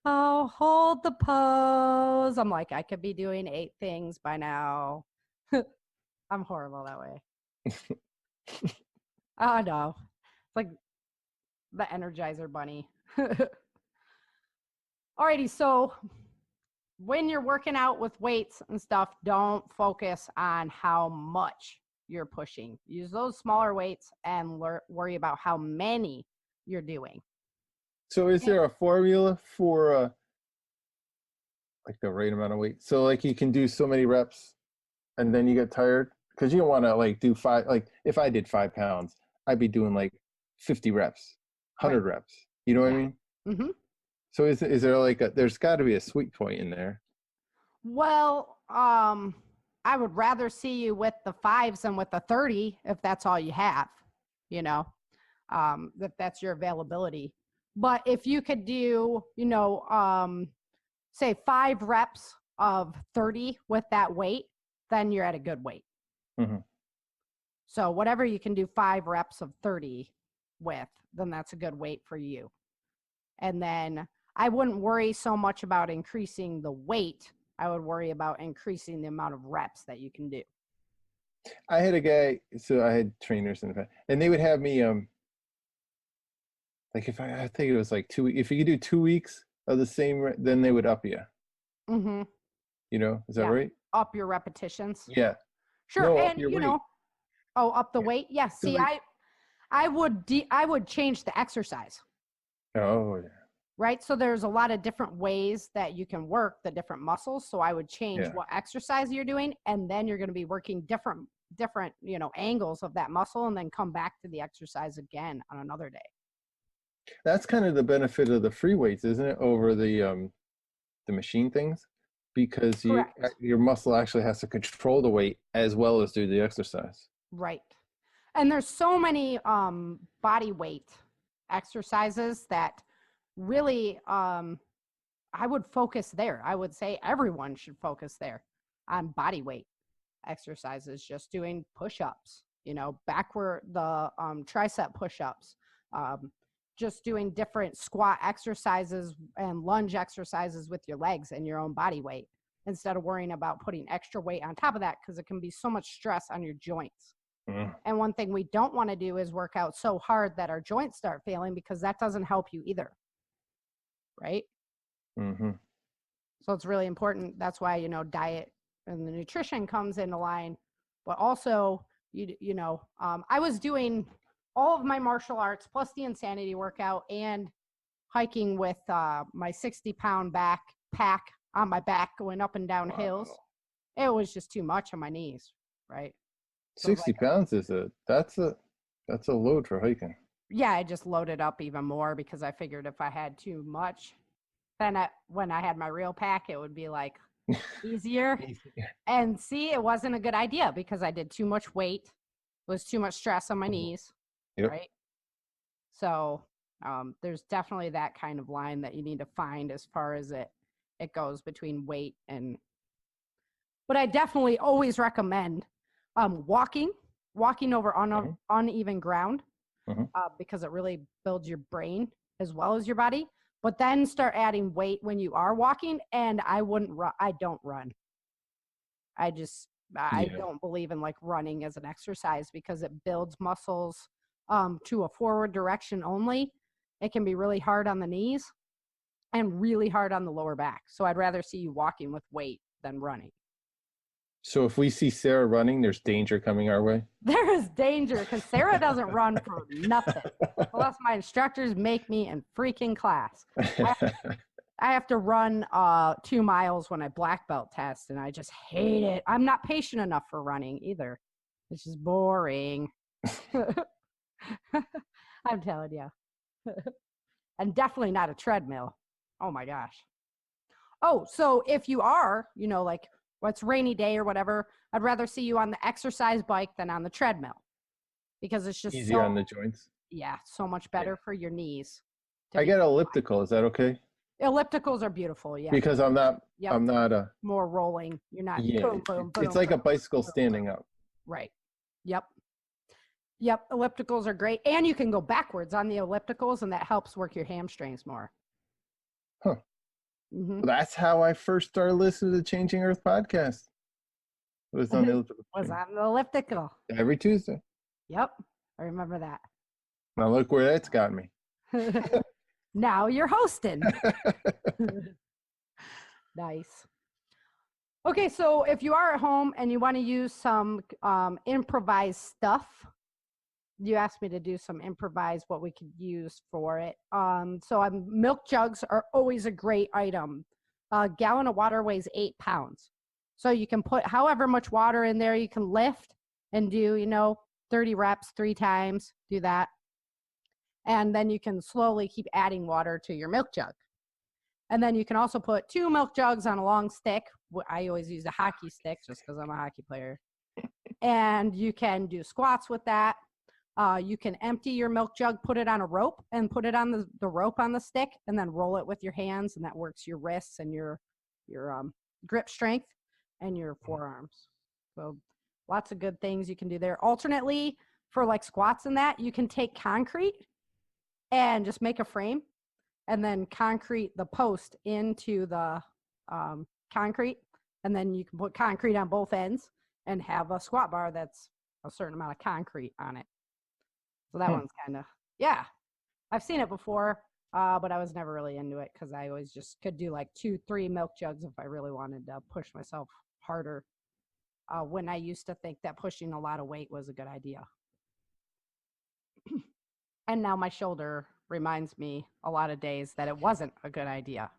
hold the pose. I'm like, I could be doing 8 things by now. I'm horrible that way. Oh no. It's like the Energizer Bunny. Alrighty, so when you're working out with weights and stuff, don't focus on how much you're pushing. Use those smaller weights and worry about how many you're doing. So is there a formula for like the right amount of weight? So like you can do so many reps and then you get tired? Because you don't want to like do 5, like if I did 5 pounds, I'd be doing like 50 reps, 100 reps. You know what I mean? Mm-hmm. So is there like there's got to be a sweet point in there? Well, I would rather see you with the 5s than with the 30 if that's all you have, if that's your availability. But if you could do, say 5 reps of 30 with that weight, then you're at a good weight. Mm-hmm. So whatever you can do 5 reps of 30 with, then that's a good weight for you. And then I wouldn't worry so much about increasing the weight. I would worry about increasing the amount of reps that you can do. I had a guy, so I had trainers and they would have me, like if I think it was like 2 weeks, if you could do 2 weeks of the same, then they would up you. Mm-hmm. Is that right? Up your repetitions. Yeah. Sure. No, and up the weight. Yeah. See, I would change the exercise. Oh yeah. Right. So there's a lot of different ways that you can work the different muscles. So I would change what exercise you're doing, and then you're going to be working different, angles of that muscle, and then come back to the exercise again on another day. That's kind of the benefit of the free weights, isn't it, over the machine things? Because your muscle actually has to control the weight as well as do the exercise. Right. And there's so many body weight exercises that really I would focus there. I would say everyone should focus there on body weight exercises, just doing push-ups, backward, the tricep push-ups, just doing different squat exercises and lunge exercises with your legs and your own body weight, instead of worrying about putting extra weight on top of that, because it can be so much stress on your joints. And one thing we don't want to do is work out so hard that our joints start failing, because that doesn't help you either. Right? Mm-hmm. So it's really important. That's why, diet and the nutrition comes into line. But also, I was doing all of my martial arts plus the insanity workout and hiking with my 60-pound backpack on my back going up and down hills. It was just too much on my knees, right? So 60 pounds that's a load for hiking. Yeah, I just loaded up even more because I figured if I had too much, then when I had my real pack, it would be like easier. And see, it wasn't a good idea because I did too much weight. It was too much stress on my knees, right? So there's definitely that kind of line that you need to find as far as it goes between weight and. But I definitely always recommend walking over uneven ground because it really builds your brain as well as your body. But then start adding weight when you are walking. And I don't run. I don't believe in like running as an exercise because it builds muscles to a forward direction only. It can be really hard on the knees and really hard on the lower back. So I'd rather see you walking with weight than running. So if we see Sara running, there's danger coming our way? There is danger because Sara doesn't run for nothing. Unless my instructors make me in freaking class. I have to run 2 miles when I black belt test, and I just hate it. I'm not patient enough for running either. It's just boring. I'm telling you. And definitely not a treadmill. Oh my gosh. Oh, so if you are, like it's rainy day or whatever, I'd rather see you on the exercise bike than on the treadmill because it's just easier on the joints. Yeah, so much better for your knees. I get elliptical. Is that okay? Ellipticals are beautiful, yeah. Because I'm not more rolling. You're not boom, boom, boom. It's like a bicycle standing up. Right. Yep. Ellipticals are great. And you can go backwards on the ellipticals, and that helps work your hamstrings more. Huh. Mm-hmm. Well, that's how I first started listening to the Changing Earth podcast. It was on the elliptical. Was on the elliptical. Every Tuesday. Yep. I remember that. Now look where that's got me. Now you're hosting. Nice. Okay, so if you are at home and you want to use some improvised stuff, you asked me to do some improvised what we could use for it. So milk jugs are always a great item. A gallon of water weighs 8 pounds. So you can put however much water in there. You can lift and do, 30 reps 3 times. Do that. And then you can slowly keep adding water to your milk jug. And then you can also put 2 milk jugs on a long stick. I always use a hockey stick just because I'm a hockey player. And you can do squats with that. You can empty your milk jug, put it on a rope, and put it on the rope on the stick, and then roll it with your hands, and that works your wrists and your grip strength and your forearms. So lots of good things you can do there. Alternately, for like squats and that, you can take concrete and just make a frame, and then concrete the post into the concrete, and then you can put concrete on both ends and have a squat bar that's a certain amount of concrete on it. So that one's kind of, I've seen it before, but I was never really into it because I always just could do like 2-3 milk jugs if I really wanted to push myself harder. When I used to think that pushing a lot of weight was a good idea. And now my shoulder reminds me a lot of days that it wasn't a good idea.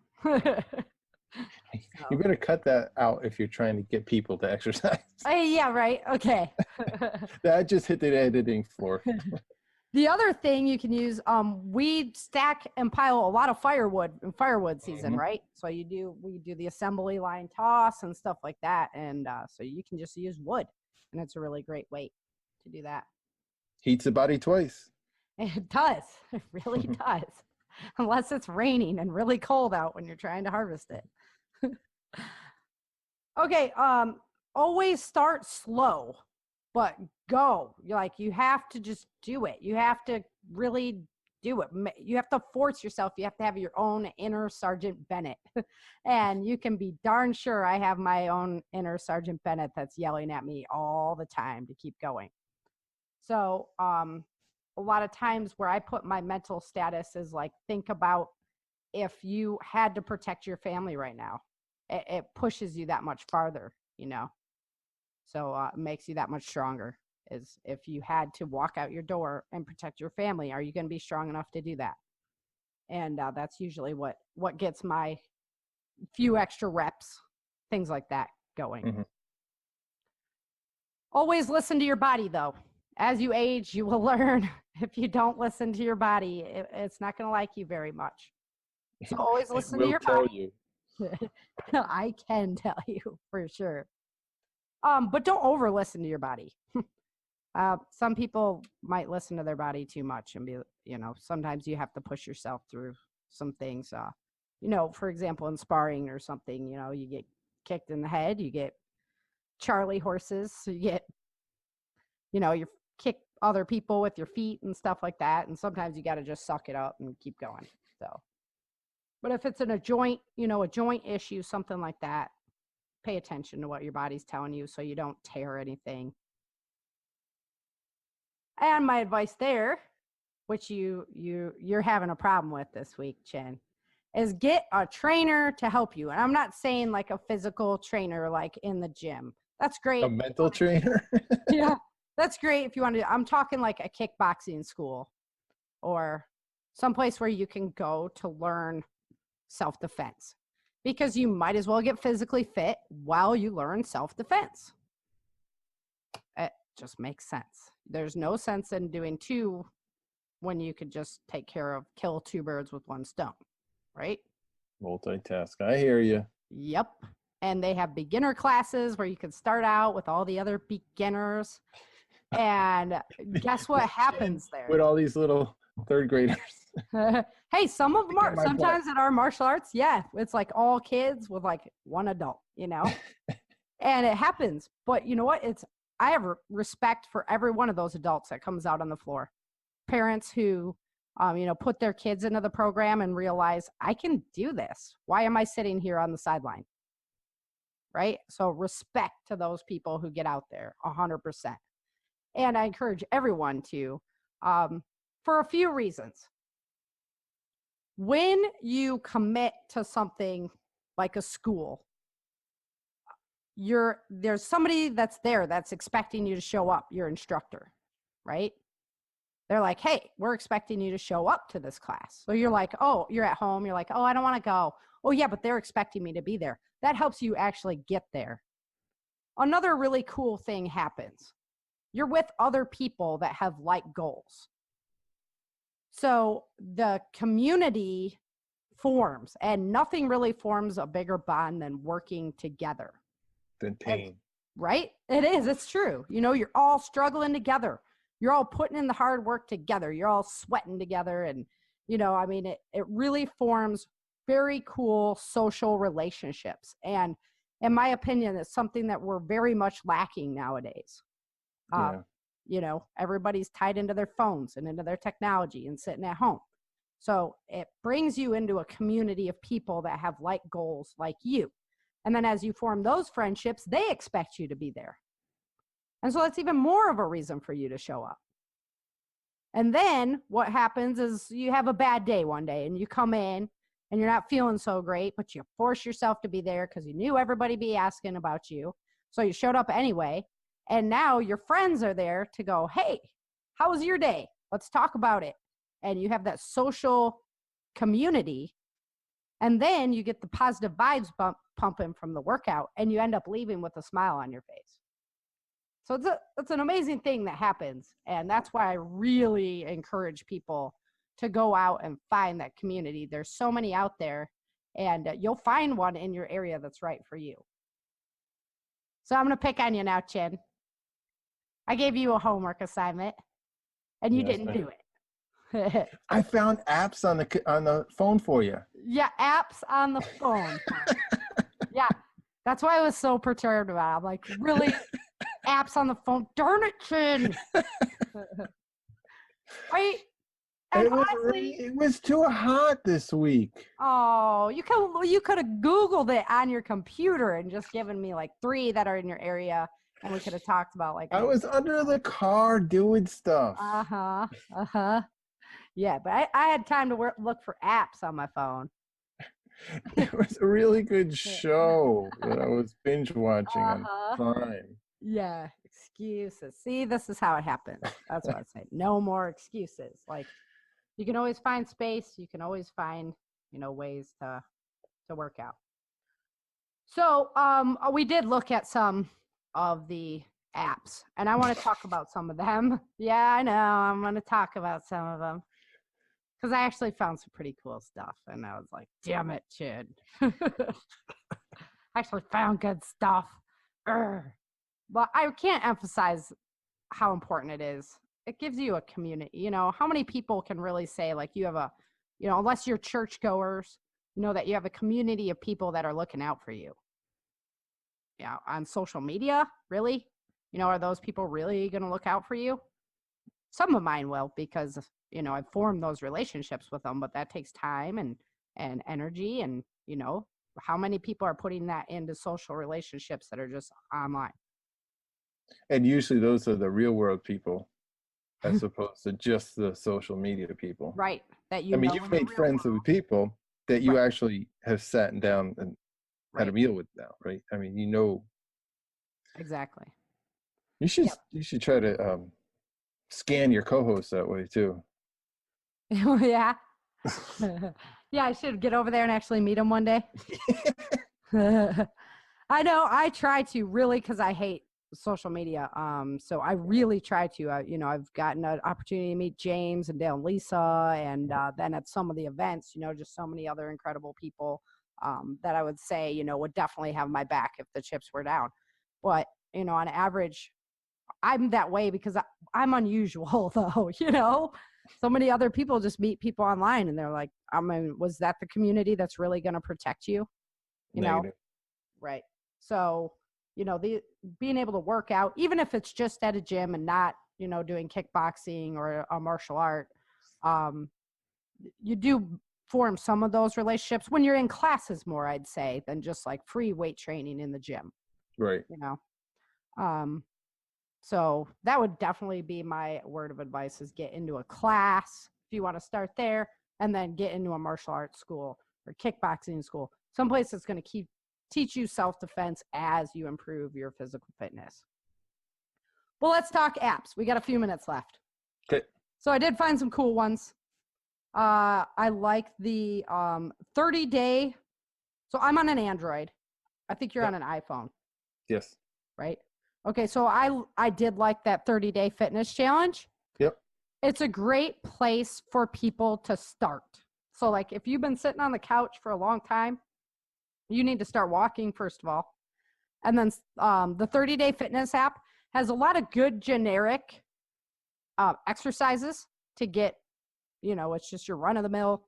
You better cut that out if you're trying to get people to exercise. Yeah, right. Okay. That just hit the editing floor. The other thing you can use, we stack and pile a lot of firewood in firewood season, right? So we do the assembly line toss and stuff like that. And so you can just use wood, and it's a really great way to do that. Heats the body twice. It does. It really does. Unless it's raining and really cold out when you're trying to harvest it. Okay. Always start slow, but go. You have to just do it. You have to really do it. You have to force yourself. You have to have your own inner Sergeant Bennett. And you can be darn sure I have my own inner Sergeant Bennett that's yelling at me all the time to keep going. So, a lot of times where I put my mental status is like, think about if you had to protect your family right now. It pushes you that much farther, So it makes you that much stronger is if you had to walk out your door and protect your family, are you going to be strong enough to do that? And that's usually what gets my few extra reps, things like that going. Mm-hmm. Always listen to your body, though. As you age, you will learn if you don't listen to your body, it's not going to like you very much. So always listen to your body. I can tell you for sure. But don't over listen to your body. Some people might listen to their body too much and be, sometimes you have to push yourself through some things. For example, in sparring or something, you get kicked in the head, you get Charlie horses, so you get, you kick other people with your feet and stuff like that. And sometimes you got to just suck it up and keep going. So, but if it's in a joint issue, something like that, pay attention to what your body's telling you so you don't tear anything. And my advice there, which you're having a problem with this week, Chen, is get a trainer to help you. And I'm not saying like a physical trainer like in the gym. That's great. A mental trainer? Yeah, that's great if you want to. I'm talking like a kickboxing school or someplace where you can go to learn self-defense, because you might as well get physically fit while you learn self-defense. It just makes sense. There's no sense in doing two when you could just kill two birds with one stone, right? Multitask. I hear you. Yep. And they have beginner classes where you can start out with all the other beginners. And guess what happens there? With all these little third graders. Hey, some of them are. Sometimes in our martial arts, yeah, it's like all kids with like one adult, and it happens. But you know what? I have respect for every one of those adults that comes out on the floor. Parents who, put their kids into the program and realize, I can do this. Why am I sitting here on the sideline? Right? So respect to those people who get out there 100%. And I encourage everyone to, for a few reasons. When you commit to something like a school, there's somebody that's there that's expecting you to show up, your instructor, right? They're like, hey, we're expecting you to show up to this class. So you're like, oh, you're at home. You're like, oh, I don't want to go. Oh, yeah, but they're expecting me to be there. That helps you actually get there. Another really cool thing happens. You're with other people that have like goals. So the community forms, and nothing really forms a bigger bond than working together. Than pain. Right? It is. It's true. You're all struggling together. You're all putting in the hard work together. You're all sweating together. And, it really forms very cool social relationships. And in my opinion, it's something that we're very much lacking nowadays. Everybody's tied into their phones and into their technology and sitting at home. So it brings you into a community of people that have like goals like you. And then as you form those friendships, they expect you to be there. And so that's even more of a reason for you to show up. And then what happens is you have a bad day one day and you come in and you're not feeling so great, but you force yourself to be there because you knew everybody be asking about you. So you showed up anyway. And now your friends are there to go, hey, how was your day? Let's talk about it. And you have that social community. And then you get the positive vibes pumping from the workout, and you end up leaving with a smile on your face. So it's an amazing thing that happens. And that's why I really encourage people to go out and find that community. There's so many out there, and you'll find one in your area that's right for you. So I'm going to pick on you now, Chin. I gave you a homework assignment, and you didn't do it. I found apps on the phone for you. Yeah, apps on the phone. Yeah, that's why I was so perturbed about it. I'm like, really? Apps on the phone? Darn it, Chin. Right? And it was too hot this week. Oh, you could have Googled it on your computer and just given me like 3 that are in your area, and we could have talked about like. I was under the car doing stuff. Yeah, but I had time to look for apps on my phone. It was a really good show that I was binge watching on Prime. Yeah, excuses. See, this is how it happens. That's what I say. No more excuses. Like, you can always find space. You can always find, ways to work out. So we did look at some of the apps, and I want to talk about some of them. Yeah, I know. I'm going to talk about some of them because I actually found some pretty cool stuff, and I was like, damn it, Chid. I actually found good stuff. But I can't emphasize how important it is. It gives you a community. How many people can really say, like, you have a, unless you're churchgoers, that you have a community of people that are looking out for you. Yeah, on social media, really? Are those people really going to look out for you? Some of mine will, because, I've formed those relationships with them, but that takes time and energy. And, how many people are putting that into social relationships that are just online? And usually those are the real world people as opposed to just the social media people. Right. That you've made friends with people that you actually have sat down and had a meal with now, right? Exactly. You should try to scan your co-hosts that way too. Yeah. Yeah, I should get over there and actually meet them one day. I know. I try to, really, because I hate social media. So I really try to. I've gotten an opportunity to meet James and Dale and Lisa, and then at some of the events, just so many other incredible people that I would say, would definitely have my back if the chips were down. But on average, I'm that way because I'm unusual, though. So many other people just meet people online, and they're like, was that the community that's really going to protect you? Negative. Right. So, being able to work out, even if it's just at a gym and not, doing kickboxing or a martial art, you do form some of those relationships when you're in classes more, I'd say, than just like free weight training in the gym. Right. So that would definitely be my word of advice, is get into a class if you want to start there, and then get into a martial arts school or kickboxing school, someplace that's going to teach you self-defense as you improve your physical fitness. Well, let's talk apps. We got a few minutes left. Okay. So I did find some cool ones. I like the 30-day. So I'm on an Android. I think you're on an iPhone. Yes. Right? Okay, so I did like that 30-day fitness challenge. Yep. It's a great place for people to start. So, like, if you've been sitting on the couch for a long time, you need to start walking, first of all. And then the 30-day fitness app has a lot of good generic exercises to get, it's just your run-of-the-mill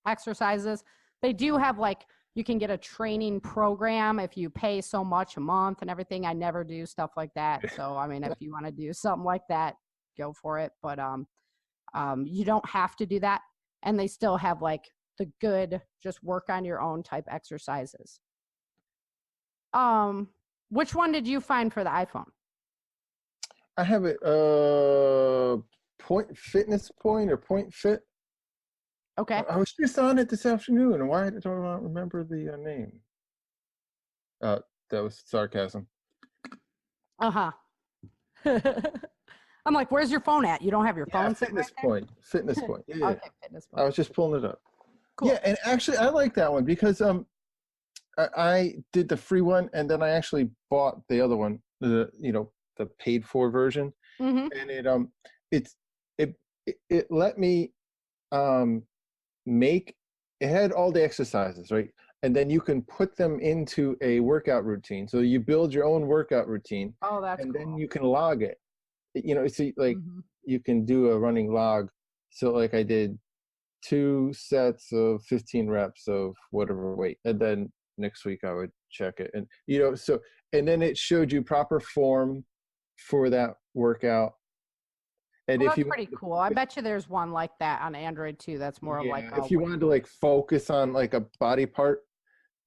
exercises. They do have, like, you can get a training program if you pay so much a month and everything. I never do stuff like that. So, if you want to do something like that, go for it. But you don't have to do that. And they still have, like, the good, just work on your own type exercises. Which one did you find for the iPhone? I have it Point Fitness Point or Point Fit. Okay. I was just on it this afternoon. Why don't I remember the name? That was sarcasm. Uh-huh. I'm like, where's your phone at? You don't have your phone? Fitness Point. Fitness Point. Yeah. Okay, Fitness Point. I was just pulling it up. Cool. Yeah, and actually I like that one because I did the free one, and then I actually bought the other one, the paid for version. Mm-hmm. And it let me it had all the exercises, right? And then you can put them into a workout routine. So you build your own workout routine. Oh, that's and cool. Then you can log it. So like you can do a running log. So like I did 2 sets of 15 reps of whatever weight, and then next week I would check it. And and then it showed you proper form for that workout. And that's pretty cool. I bet you there's one like that on Android too. That's more like if you wanted to like focus on like a body part,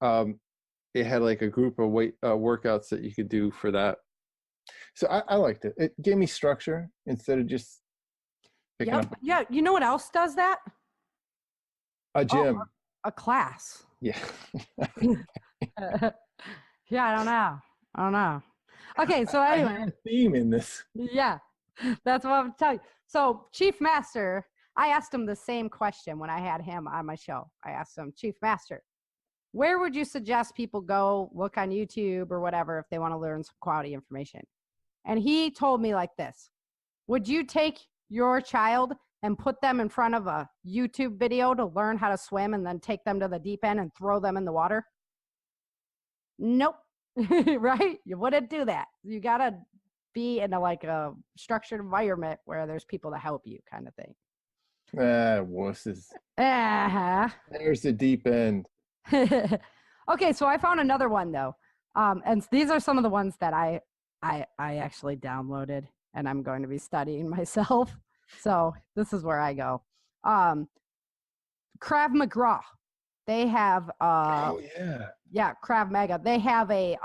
it had like a group of workouts that you could do for that. So I liked it. It gave me structure instead of just picking up. Yeah, you know what else does that? A gym. A class. Yeah. Yeah, I don't know. Okay, so I anyway. have a theme in this. Yeah, that's what I'm telling you. So Chief Master, I asked him the same question when I had him on my show. I asked him, Chief Master, where would you suggest people go look on YouTube or whatever if they want to learn some quality information? And he told me like this: would you take your child and put them in front of a YouTube video to learn how to swim and then take them to the deep end and throw them in the water? Nope. Right? You wouldn't do that. You got to be in a structured environment where there's people to help you, kind of thing. Wusses. Uh-huh. There's the deep end. Okay, so I found another one though. And these are some of the ones that I actually downloaded and I'm going to be studying myself. So this is where I go. Krav Maga. They have yeah, Krav Maga. They have a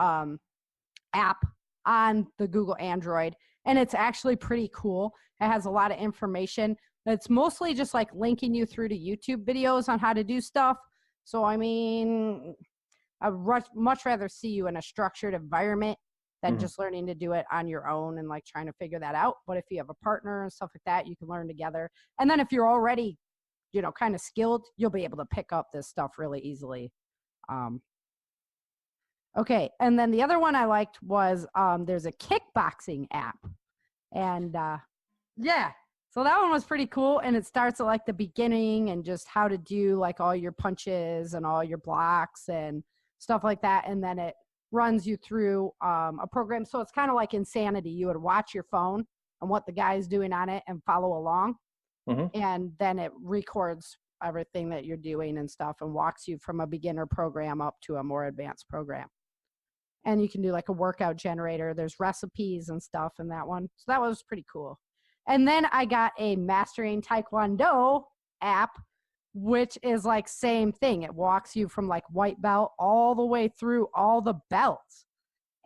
app on the Google Android, and it's actually pretty cool. It has a lot of information. It's mostly just like linking you through to YouTube videos on how to do stuff. So I mean, I'd much rather see you in a structured environment than just learning to do it on your own and like trying to figure that out. But if you have a partner and stuff like that, you can learn together. And then if you're already, kind of skilled, you'll be able to pick up this stuff really easily. Okay, and then the other one I liked was there's a kickboxing app. And yeah, so that one was pretty cool. And it starts at like the beginning and just how to do like all your punches and all your blocks and stuff like that. And then it runs you through a program. So it's kind of like Insanity. You would watch your phone and what the guy is doing on it and follow along. And then it records everything that you're doing and stuff and walks you from a beginner program up to a more advanced program. And you can do like a workout generator. There's recipes and stuff in that one. So that was pretty cool. And then I got a Mastering Taekwondo app, which is like same thing. It walks you from like white belt all the way through all the belts.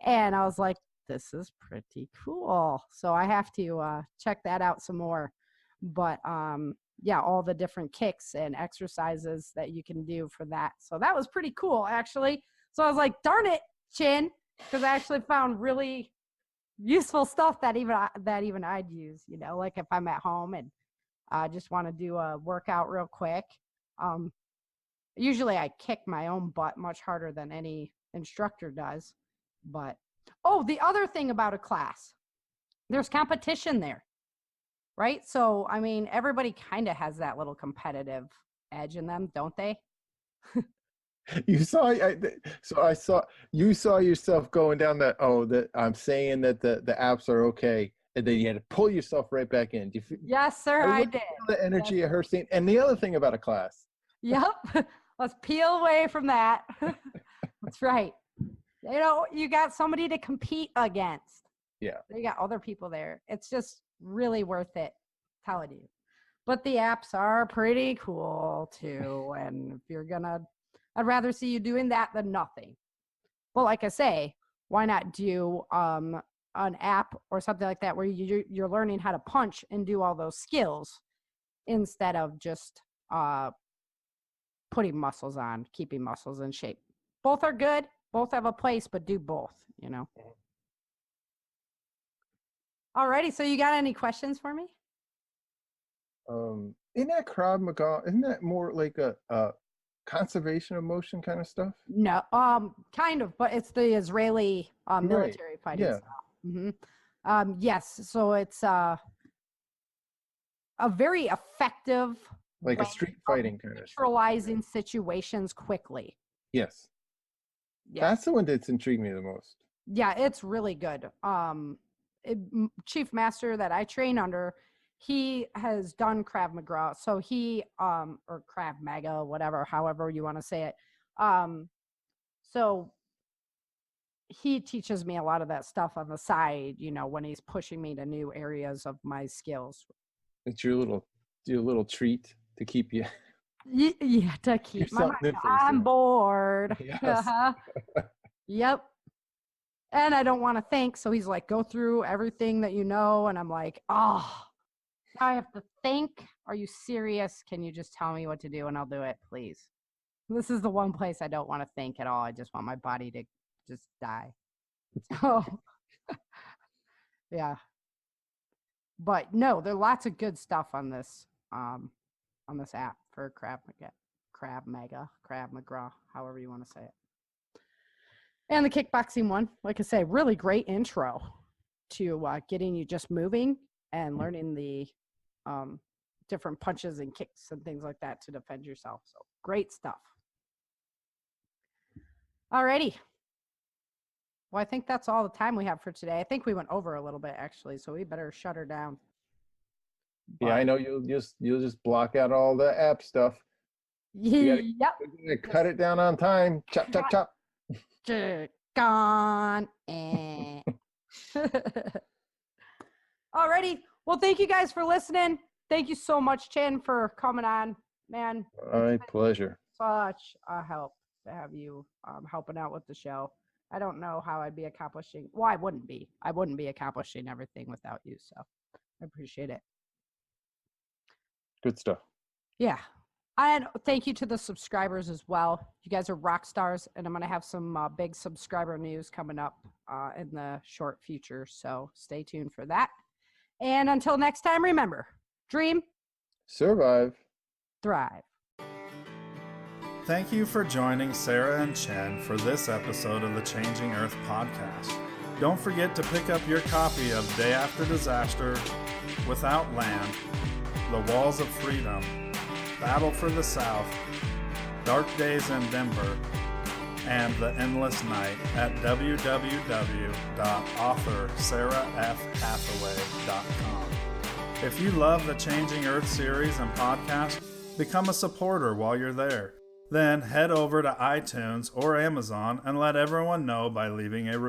And I was like, this is pretty cool. So I have to check that out some more. But yeah, all the different kicks and exercises that you can do for that. So that was pretty cool, actually. So I was like, darn it, Chin, because I actually found really useful stuff that even I'd use, like if I'm at home and I just want to do a workout real quick. Usually I kick my own butt much harder than any instructor does. But, the other thing about a class, there's competition there. Right? So, I mean, everybody kind of has that little competitive edge in them, don't they? You saw yourself going down that I'm saying that the apps are okay, and then you had to pull yourself right back in. Yes, sir, I did. The energy of her scene. And the other thing about a class. Yep. Let's peel away from that. That's right. You got somebody to compete against. Yeah. You got other people there. It's just really worth it, telling you. But the apps are pretty cool too. And if you're I'd rather see you doing that than nothing. But like I say, why not do an app or something like that where you're learning how to punch and do all those skills instead of just putting muscles on, keeping muscles in shape. Both are good. Both have a place, but do both, Alrighty, so you got any questions for me? In that Krav Maga, isn't that more like a conservation of motion kind of stuff? No, kind of, but it's the Israeli military fighting style. Yes, so it's a very effective, like a street fighting kind of neutralizing situations quickly. Yes. That's the one that's intrigued me the most. Yeah, it's really good. Chief Master that I train under, he has done Krav Maga, so he or Krav Maga, whatever, however you want to say it. So he teaches me a lot of that stuff on the side, when he's pushing me to new areas of my skills. It's your little treat to keep you. Yeah, to keep my mind on board. Yes. Yep. And I don't want to think. So he's like, go through everything that you know. And I'm like, now I have to think. Are you serious? Can you just tell me what to do and I'll do it, please? This is the one place I don't want to think at all. I just want my body to just die. So Yeah. But no, there are lots of good stuff on this app for Krav Maga, however you want to say it. And the kickboxing one, like I say, really great intro to getting you just moving and learning the different punches and kicks and things like that to defend yourself. So great stuff. Alrighty. Well, I think that's all the time we have for today. I think we went over a little bit actually, so we better shut her down. Yeah, I know you'll just block out all the app stuff. Yep. Cut it down on time. Chop, chop, chop. Gone. Alrighty. Well, thank you guys for listening. Thank you so much, Chin, for coming on. Man, My pleasure. Such a help to have you helping out with the show. I don't know how I'd be accomplishing. Well, I wouldn't be accomplishing everything without you. So I appreciate it. Good stuff. Yeah. And thank you to the subscribers as well. You guys are rock stars, and I'm going to have some big subscriber news coming up in the short future. So stay tuned for that. And until next time, remember, dream, survive, thrive. Thank you for joining Sara and Chen for this episode of the Changing Earth podcast. Don't forget to pick up your copy of Day After Disaster, Without Land, The Walls of Freedom, Battle for the South, Dark Days in Denver, and The Endless Night at www.authorSarahFHathaway.com. If you love the Changing Earth series and podcast, become a supporter while you're there. Then head over to iTunes or Amazon and let everyone know by leaving a review.